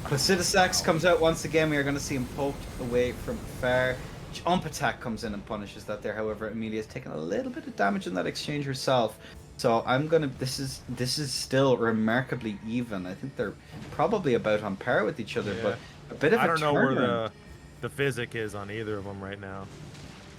Placidusax comes out once again. We are going to see him poked away from far. Jump attack comes in and punishes that there. However, Emilia's taken a little bit of damage in that exchange herself. So I'm gonna. This is still remarkably even. I think they're probably about on par with each other, Yeah. but a bit of I a don't know where turnaround. the physic is on either of them right now.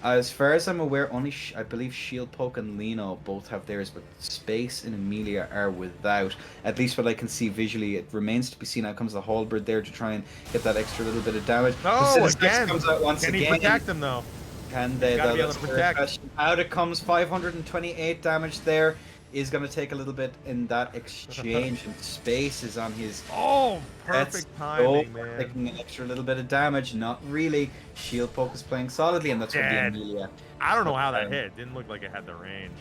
As far as I'm aware, only I believe Shieldpoke and Lino both have theirs, but Space and Emilia are without. At least what I can see visually, it remains to be seen. Out comes the halberd there to try and get that extra little bit of damage. Oh, Placidusax again! comes out once Can he again. protect him though? Can they? Gotta Though? be able That's to the protect. question. Out it comes 528 damage there. Is going to take a little bit in that exchange, and Space is on his. Oh, perfect That's timing, so man. taking an extra little bit of damage. Not really. Shieldpoke is playing solidly, and that's what the Dead. Emilia. I don't know how that hit. Didn't look like it had the range.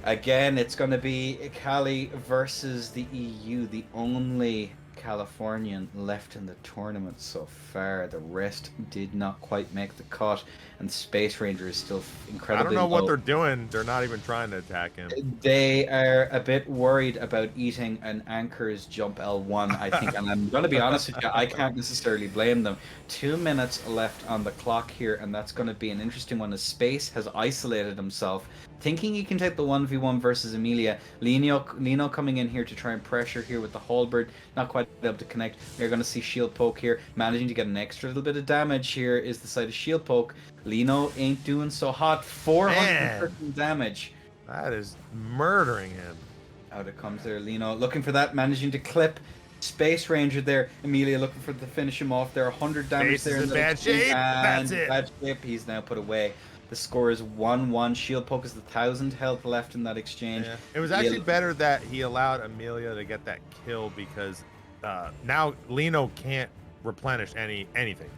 Again, it's going to be Cali versus the EU, the only Californian left in the tournament so far. The rest did not quite make the cut, and Space Ranger is still I incredibly don't know what low. they're doing. They're not even trying to attack him. They are a bit worried about eating an Anchor's jump L1, I think, and I'm going to be honest with you, I can't necessarily blame them. 2 minutes left on the clock here, and that's going to be an interesting one as Space has isolated himself, thinking he can take the 1v1 versus Emilia. Lino coming in here to try and pressure here with the halberd, not quite able to connect. We're going to see Shieldpoke here, managing to get an extra little bit of damage here is the side of Shieldpoke. Lino ain't doing so hot, 413 damage. That is murdering him. Out it comes there, Lino looking for that, managing to clip. Space Ranger there, Emilia looking for to finish him off there, 100 damage Space there. is in the bad exchange, shape. That's and it. Bad shape, he's now put away. The score is 1-1. Shieldpoke has the 1,000 health left in that exchange. Yeah. It was actually better that he allowed Emilia to get that kill because now Lino can't replenish anything.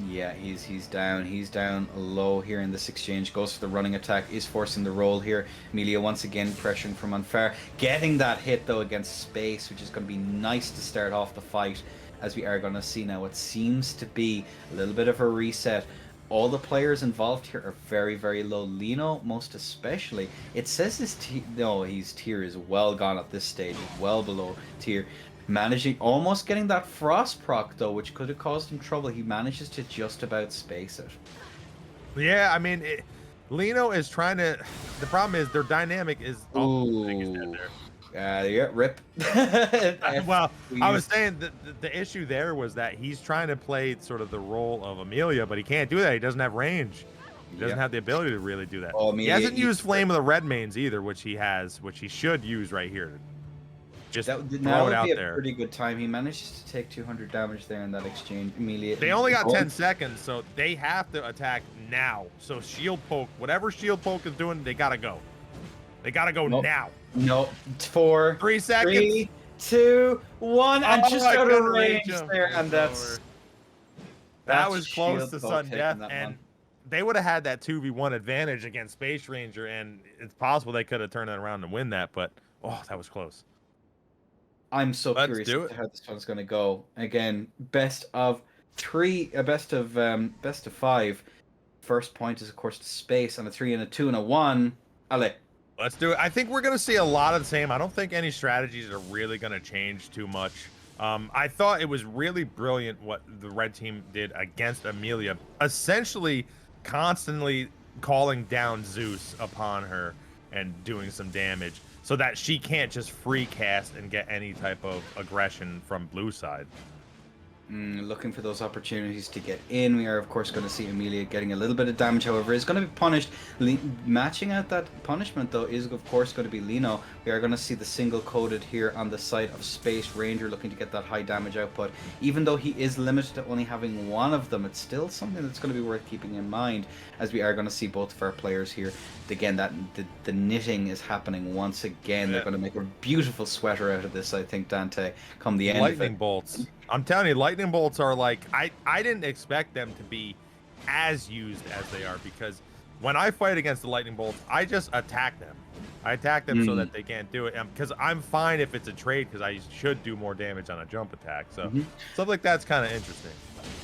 Yeah, he's down. He's down low here in this exchange. Goes for the running attack. Is forcing the roll here. Emilia once again pressuring from unfair. Getting that hit though against space, which is going to be nice to start off the fight. As we are going to see now, what seems to be a little bit of a reset. All the players involved here are very, very low. Lino, most especially. It says his his tier is well gone at this stage. Well below tier. Managing, almost getting that frost proc though, which could have caused him trouble. He manages to just about space it. Yeah, I mean, Lino is trying to. The problem is their dynamic is. Ooh. Yeah, rip. Well, I was saying the issue there was that he's trying to play sort of the role of Emilia, but he can't do that. He doesn't have range. He doesn't have the ability to really do that. Oh, he hasn't used Flame of the Red Mains either, which he has, which he should use right here. Just throw it out there. Pretty good time. He manages to take 200 damage there in that exchange immediately. They only got 10 seconds, so they have to attack now. So Shieldpoke, whatever Shieldpoke is doing, they gotta go. They gotta go now. No, 4, 3 seconds. 3, 2, 1, and just out of range there, and that was close to sudden death, and they would have had that 2v1 advantage against Space Ranger, and it's possible they could have turned it around and win that, but that was close. I'm so curious as to how this one's going to go. Again, best of 5. First point is of course to space, and a 3 and a 2 and a 1. Allez. Let's do it. I think we're going to see a lot of the same. I don't think any strategies are really going to change too much. I thought it was really brilliant what the red team did against Emilia, essentially constantly calling down Zeus upon her and doing some damage so that she can't just free cast and get any type of aggression from blue side. Looking for those opportunities to get in. We are, of course, going to see Emilia getting a little bit of damage, however, is going to be punished. Matching out that punishment, though, is, of course, going to be Lino. We are going to see the single-coded here on the side of Space Ranger looking to get that high damage output. Even though he is limited to only having one of them, it's still something that's going to be worth keeping in mind, as we are going to see both of our players here. Again, the knitting is happening once again. They're going to make a beautiful sweater out of this, I think, Dante, come the end Lightning of it. bolts. I'm telling you, lightning bolts are like, I didn't expect them to be as used as they are, because when I fight against the lightning bolts, I just attack them. I attack them so that they can't do it, because I'm fine if it's a trade, because I should do more damage on a jump attack. So stuff like that's kind of interesting.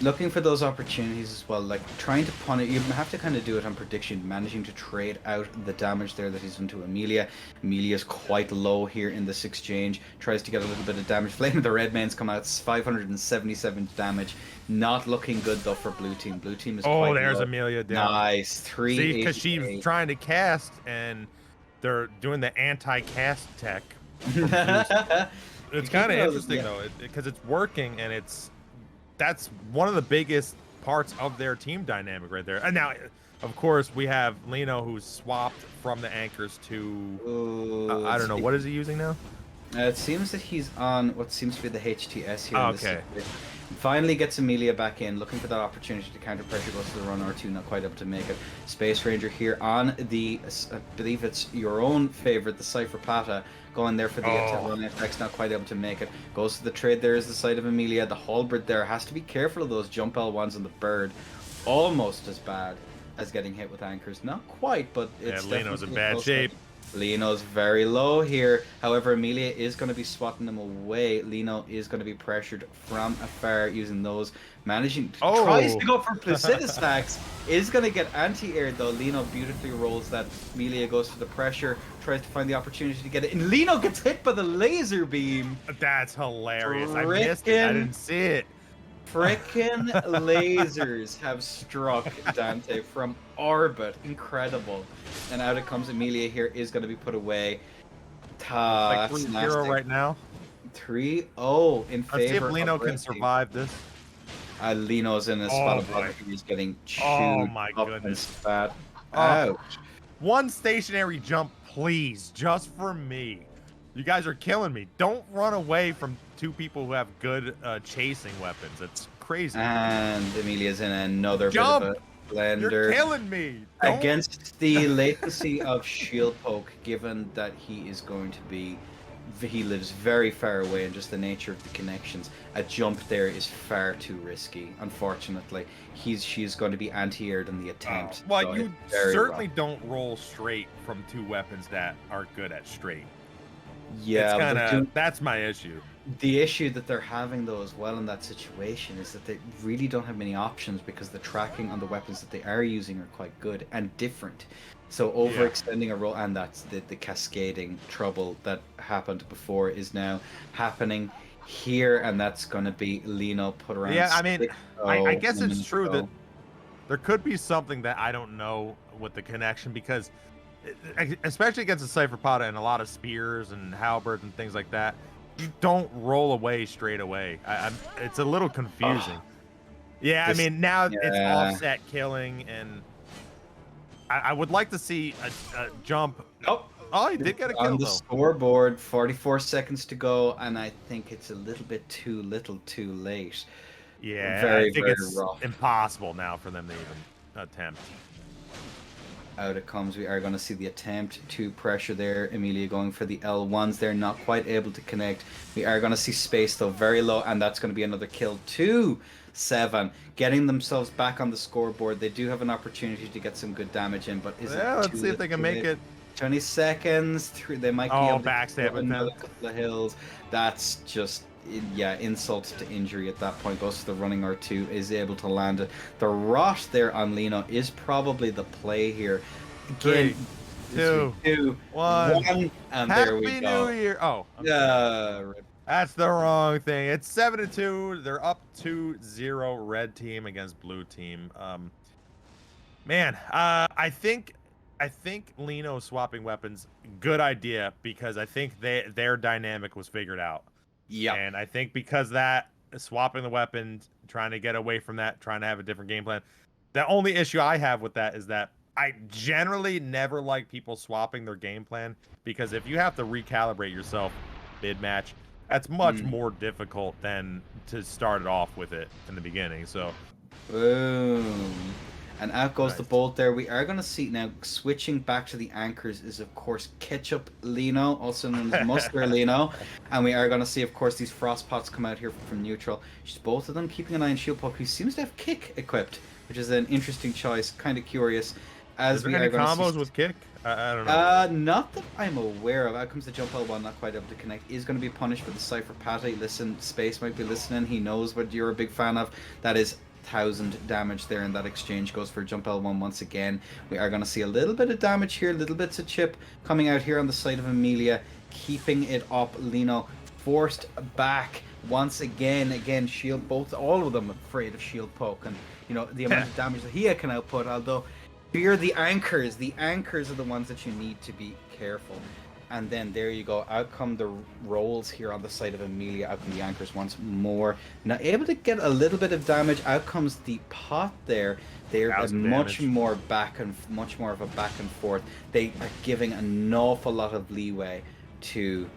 Looking for those opportunities as well, like trying to punish. You have to kind of do it on prediction, managing to trade out the damage there that he's done to Emilia. Emilia's quite low here in this exchange. Tries to get a little bit of damage. Flame of the Red Mains come out, 577 damage. Not looking good though for blue team. Blue team is quite there's low. Emilia down. Nice, 3. See, because she's trying to cast, and they're doing the anti-cast tech. It's kind of interesting though, because it's working, and that's one of the biggest parts of their team dynamic right there. And now, of course, we have Lino, who's swapped from the anchors to I don't know, what is he using now? It seems that he's on what seems to be the HTS here. Okay. Finally gets Emilia back in, looking for that opportunity to counter pressure. Goes to the run R2, not quite able to make it. Space Ranger here on the, I believe it's your own favorite, the Cypher Pata, going there for the run FX, not quite able to make it. Goes to the trade. There is the side of Emilia. The halberd there has to be careful of those jump L1s on the bird. Almost as bad as getting hit with anchors. Not quite, but it's Lino's in bad shape. Lino's very low here. However, Emilia is going to be swatting them away. Lino is going to be pressured from afar using those. Managing tries to go for Placida stacks. Is going to get anti-aired though. Lino beautifully rolls that. Emilia goes for the pressure. Tries to find the opportunity to get it. And Lino gets hit by the laser beam. That's hilarious. I missed it. I didn't see it. Frickin' lasers have struck Dante from orbit. Incredible. And out it comes. Emilia here is going to be put away. Like 3-0 right now. 3-0 in favor. Let's see if Lino can survive this. Lino's in a spot of he's getting chewed my up goodness. and spat. Ouch. One stationary jump, please, just for me. You guys are killing me. Don't run away from two people who have good chasing weapons. It's crazy. And Emilia's in another jump. bit of a blender. You're killing me. Don't. Against the latency of Shieldpoke, given that he is going to be he lives very far away, and just the nature of the connections, a jump there is far too risky. Unfortunately, she's going to be anti-aired in the attempt. Well, so you it's very certainly rough. don't roll straight from 2 weapons that are good at straight. Yeah, it's kind of that's my issue. The issue that they're having though as well in that situation is that they really don't have many options, because the tracking on the weapons that they are using are quite good and different. So overextending a roll, and that's the cascading trouble that happened before is now happening here, and that's going to be Lino put around. Yeah, I mean, I guess it's true that there could be something that I don't know with the connection, because especially against a Cypher Potta and a lot of spears and halberds and things like that, you don't roll away straight away. It's a little confusing. Yeah, I mean, now it's offset killing, and I would like to see a jump. Nope. Oh, he did get a kill, on the scoreboard. 44 seconds to go, and I think it's a little bit too little, too late. Yeah, very, I think very it's rough. impossible now for them to even attempt. Out it comes. We are going to see the attempt to pressure there. Emilia going for the L1s. They're not quite able to connect. We are going to see space though, very low, and that's going to be another kill. 2-7, getting themselves back on the scoreboard. They do have an opportunity to get some good damage in, but let's see if they can make it. 20 seconds. They might be able to backstab another couple of hills. That's just insult to injury at that point. Goes to the running R2, is able to land it. The rot there on Lino is probably the play here. Again, 3, 2, 1, and Happy there we go. New Year! Oh, that's the wrong thing. It's 7-2. They're up 2-0. Red team against blue team. Man, I think Lino swapping weapons, good idea, because I think their dynamic was figured out. Yeah. And I think because that, swapping the weapons, trying to get away from that, trying to have a different game plan. The only issue I have with that is that I generally never like people swapping their game plan, because if you have to recalibrate yourself mid-match, that's much more difficult than to start it off with it in the beginning. So, boom. And out goes the bolt there. We are going to see now, switching back to the anchors is, of course, Ketchup Lino, also known as Mustard Lino. And we are going to see, of course, these frost pots come out here from neutral. Just both of them keeping an eye on Shieldpoke, who seems to have kick equipped, which is an interesting choice. Kind of curious. Is there any combos with kick? I don't know. Not that I'm aware of. Out comes the jump L1, not quite able to connect. Is going to be punished for the Cypher Patty. Listen, Space might be listening. He knows what you're a big fan of. That is 1,000 damage there, and that exchange goes for jump L1 once again. We are going to see a little bit of damage here, little bits of chip coming out here on the side of Emilia, keeping it up. Lino forced back once again. All of them afraid of Shieldpoke, and the amount of damage that he can output. Although here the anchors are the ones that you need to be careful. And then there you go. Out come the rolls here on the side of Emilia. Out come the anchors once more. Now able to get a little bit of damage. Out comes the pot there. They're much more of a back and forth. They are giving an awful lot of leeway to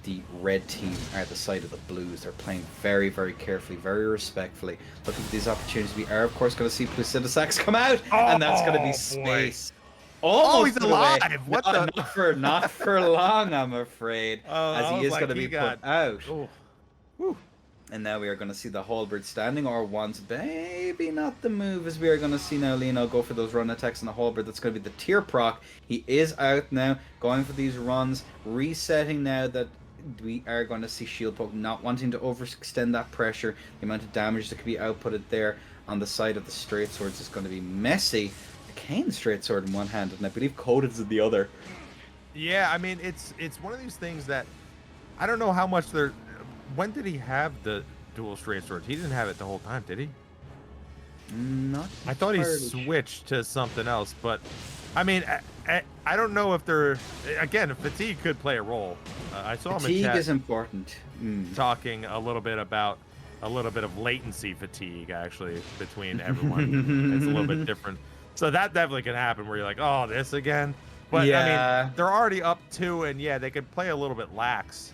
the red team at the side of the blues. They're playing very, very carefully, very respectfully. Looking for these opportunities. We are, of course, going to see Placidusax come out, and that's going to be space. Almost he's alive! What not for long, I'm afraid, as he is going to be put out. And now we are going to see the halberd standing, or once, maybe not the move, as we are going to see now Lino go for those run attacks on the halberd. That's going to be the tier proc. He is out now, going for these runs, resetting now that we are going to see Shieldpoke not wanting to overextend that pressure. The amount of damage that could be outputted there on the side of the straight swords is going to be messy. Kane straight sword in one hand, and I believe Coded's in the other. Yeah, I mean, it's one of these things that I don't know how much they're. When did he have the dual straight swords? He didn't have it the whole time, did he? Not. I thought he switched to something else, but I mean, I don't know if they're. Again, fatigue could play a role. I saw him in chat. Fatigue is important. Talking a little bit about a little bit of latency fatigue, actually, between everyone. It's a little bit different. So that definitely can happen where you're like, oh, this again? But, yeah. I mean, they're already up 2, and yeah, they could play a little bit lax.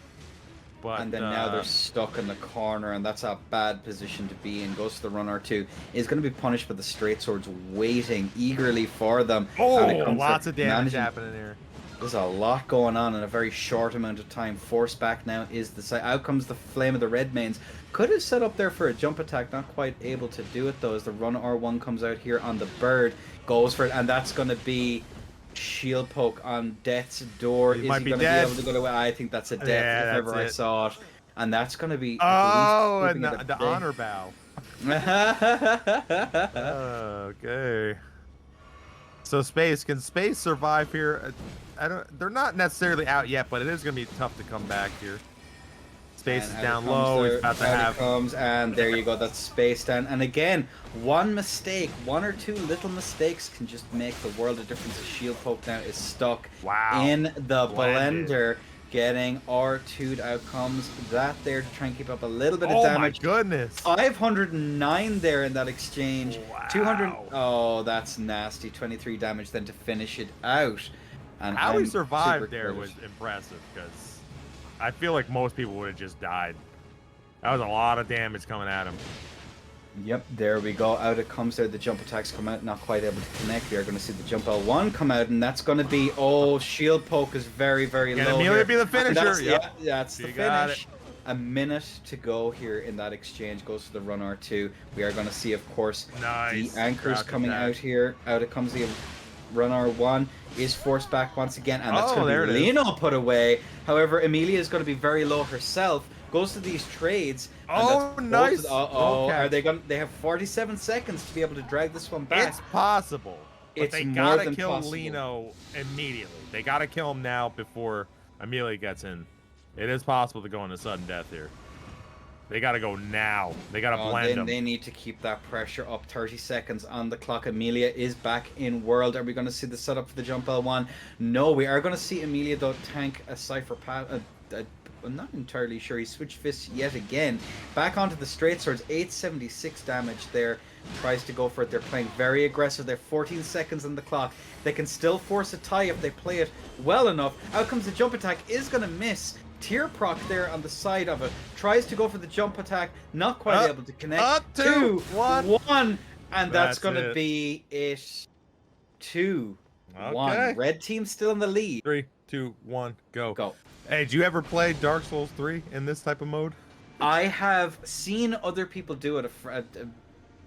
But, and then now they're stuck in the corner, and that's a bad position to be in. Goes to the run R2. Is going to be punished by the straight swords, waiting eagerly for them. Oh, lots of damage happening here. There's a lot going on in a very short amount of time. Force back now is the side. Out comes the Flame of the Red Mains. Could have set up there for a jump attack. Not quite able to do it though, as the Run R1 comes out here on the bird. Goes for it, and that's going to be Shieldpoke on Death's door. Is he going to be able to go away? I think that's a death if ever I saw it. And that's going to be... Oh, and the honor bow. Okay. So can Space survive here? They're not necessarily out yet, but it is going to be tough to come back here. Space is down low. He's about to have... comes, and there you go. That's Space down. And again, one mistake, one or two little mistakes can just make the world of difference. Shieldpoke now is stuck in the blender. Getting R2'd outcomes that there to try and keep up a little bit of damage. Oh my goodness. 509 there in that exchange. Wow. 200. Oh, that's nasty. 23 damage then to finish it out. And how he survived there was impressive, because I feel like most people would have just died. That was a lot of damage coming at him. Yep, there we go. Out it comes there. The jump attacks come out, not quite able to connect. We are going to see the jump L1 come out, and that's going to be... Oh, Shieldpoke is very, very low. Emilia be the finisher. That's the finish. A minute to go here in that exchange. Goes to the Run R2. We are going to see, of course, the anchors coming out here. Out it comes the Run R1. Is forced back once again, and that's going to be Lino put away. However, Emilia is going to be very low herself. Goes to these trades. Oh, nice. Are they going? They have 47 seconds to be able to drag this one back. It's possible. But It's they more gotta than kill possible. Lino immediately. They gotta kill him now before Emilia gets in. It is possible to go into sudden death here. They gotta go now. They gotta blend him. They need to keep that pressure up. 30 seconds on the clock. Emilia is back in world. Are we going to see the setup for the jump L1? No, we are going to see Emilia though tank a Cypher Path. I'm not entirely sure. He switched fists yet again. Back onto the straight swords. 876 damage there. Tries to go for it. They're playing very aggressive. They're 14 seconds on the clock. They can still force a tie if they play it well enough. Out comes the jump attack. Is going to miss. Tear proc there on the side of it. Tries to go for the jump attack. Not quite able to connect. 2, 1. And that's going to be it. 2, 1. Red team still in the lead. 3, 2, 1, go. Go. Hey, did you ever play Dark Souls 3 in this type of mode? I have seen other people do it.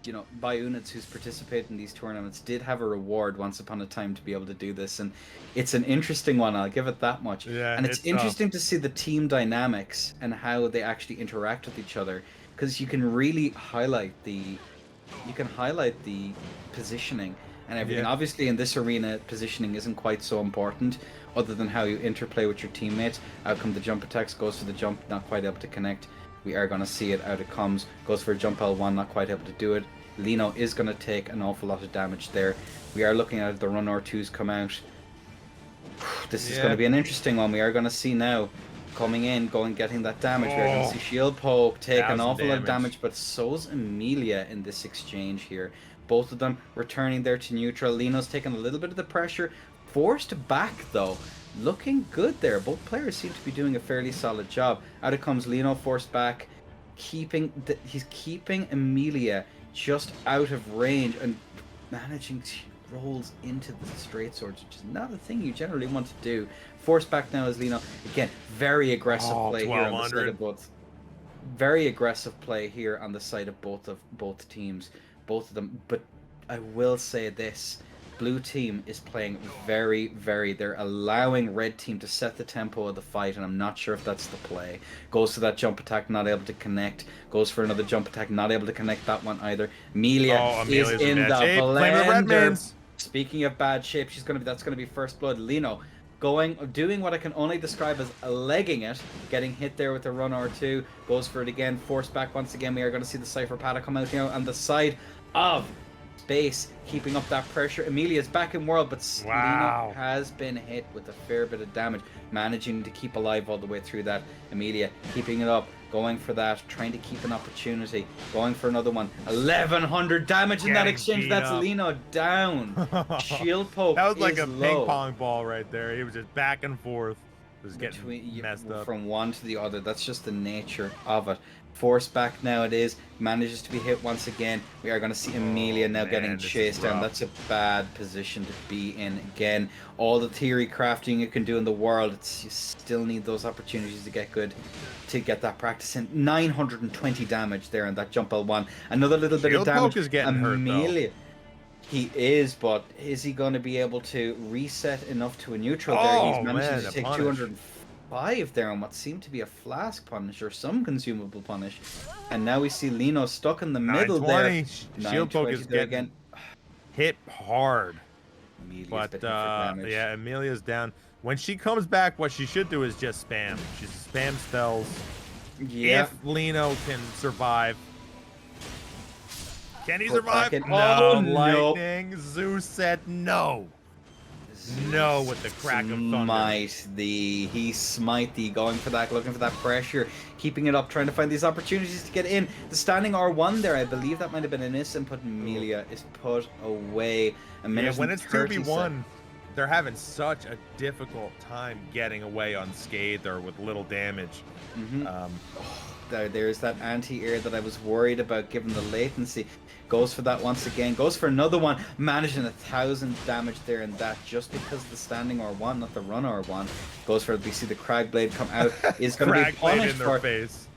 You know, Bayunits who's participated in these tournaments did have a reward once upon a time to be able to do this, and it's an interesting one. I'll give it that much. Yeah, and it's interesting to see the team dynamics and how they actually interact with each other, because you can really highlight the positioning and everything. Yeah. Obviously, in this arena, positioning isn't quite so important, other than how you interplay with your teammates. Out come the jump attacks, goes for the jump, not quite able to connect. We are going to see it. Out it comes, goes for a jump L1, not quite able to do it. Lino is going to take an awful lot of damage there. We are looking at the Run R2s come out. This is going to be an interesting one. We are going to see now coming in, getting that damage. We're going to see Shieldpoke take an awful lot of damage, but so's Emilia in this exchange here. Both of them returning there to neutral. Lino's taking a little bit of the pressure. Forced back though. Looking good there. Both players seem to be doing a fairly solid job. Out it comes Lino, forced back. He's keeping Emilia just out of range and managing to rolls into the straight swords, which is not a thing you generally want to do. Forced back now is Lino. Again, very aggressive play here on the side of both. Very aggressive play here on the side of both teams. Both of them. But I will say this. Blue team is playing very, they're allowing red team to set the tempo of the fight, and I'm not sure if that's the play. Goes to that jump attack, not able to connect. Goes for another jump attack, not able to connect that one either. Emilia is in the blender. Speaking of bad shape, that's gonna be first blood. Lino doing what I can only describe as legging it, getting hit there with the Run R2, goes for it again, forced back once again. We are gonna see the Cypher Path come out here on the side of Space, keeping up that pressure. Emilia's back in world, but Lino has been hit with a fair bit of damage, managing to keep alive all the way through that. Emilia keeping it up, going for that, trying to keep an opportunity, going for another one. 1100 damage in that exchange. That's Lino down. Shieldpoke. That was like a low. ping pong ball right there. He was just back and forth. was getting messed up. From one to the other. That's just the nature of it. Force back now it is. Manages to be hit once again. We are going to see Emilia now getting chased down. That's a bad position to be in again. All the theory crafting you can do in the world, you still need those opportunities to get good, to get that practice in. 920 damage there on that jump L1. Another little bit of damage. Shieldpoke is getting hurt though. He is, but is he going to be able to reset enough to a neutral there? He's managed to take 205 there on what seemed to be a flask punish or some consumable punish. And now we see Lino stuck in the middle there. Shieldpoke is getting again. Hit hard. Emilia's but yeah, Emilia's down. When she comes back, what she should do is just spam. She's spam spells. Yeah. If Lino can survive. Can he survive? No, lightning. Zeus said no. No with the crack of thunder. He smite thee, going for that, looking for that pressure, keeping it up, trying to find these opportunities to get in. The standing R1 there, I believe that might have been an miss and put Emilia is put away. When it's 2v1, they're having such a difficult time getting away unscathed or with little damage. There's that anti-air that I was worried about given the latency. Goes for that once again, goes for another one, managing 1,000 damage there, and that just because the standing R1, not the run R1. Goes for it. We see the Crag Blade come out. Is going to be punished in their face.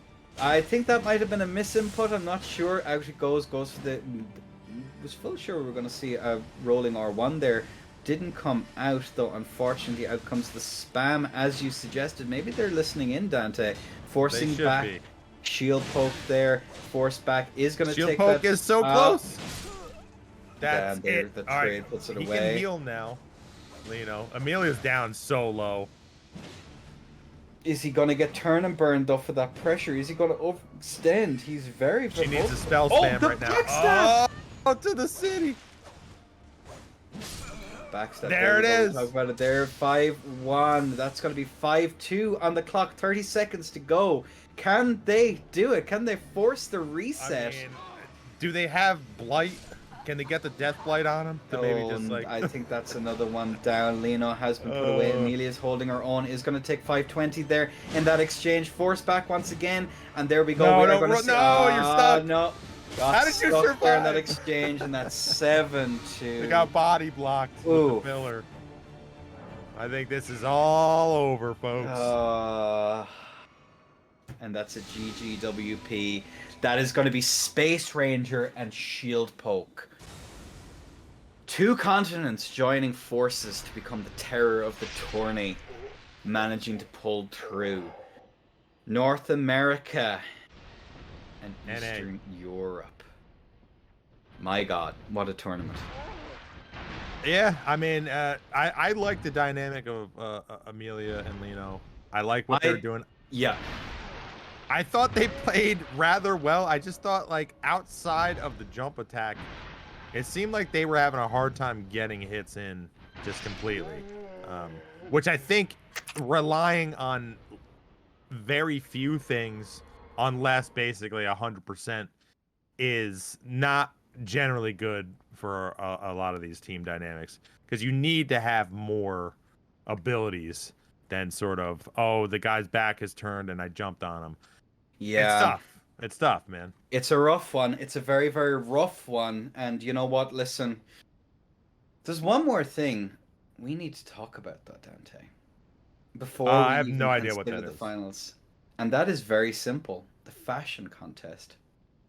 I think that might have been a misinput. I'm not sure. Out it goes for the. Was full sure we were going to see a rolling R1 there. Didn't come out though. Unfortunately, out comes the spam as you suggested. Maybe they're listening in, Dante, forcing back. Shieldpoke there, force back is going to take that. Shieldpoke is so close. That's it. The trade puts it away. He can heal now. Lino. Emilia's down so low. Is he going to get turn and burned though for that pressure? Is he going to overextend? He's very. She needs a spell spam right now. Oh, to the city. Backstab. There it is. Talk about it there. 5-1. That's going to be 5-2 on the clock. 30 seconds to go. Can they do it? Can they force the reset? I mean, do they have blight? Can they get the death blight on him? To maybe just like... I think that's another one down. Lino has been put away. Emilia's holding her own. Is going to take 520 there in that exchange. Force back once again, and there we go. You're stuck. No. How did you survive there in that exchange? And that's 7-2. They got body blocked with the pillar. I think this is all over, folks. And that's a GGWP. That is going to be Space Ranger and Shieldpoke. 2 continents joining forces to become the terror of the tourney, managing to pull through. North America and Eastern Europe. My God, what a tournament. Yeah, I mean, I like the dynamic of Emilia and Lino. I like what they're doing. Yeah. I thought they played rather well. I just thought, like, outside of the jump attack, it seemed like they were having a hard time getting hits in just completely. Which I think relying on very few things on less, basically 100%, is not generally good for a lot of these team dynamics. Because you need to have more abilities than sort of, oh, the guy's back has turned and I jumped on him. Yeah. It's tough, man. It's a rough one. It's a very, very rough one. And you know what? Listen, there's one more thing we need to talk about, though, Dante. Before I have no idea what that the is. Finals. And that is very simple. The fashion contest.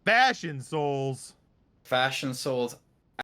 Fashion Souls. Fashion Souls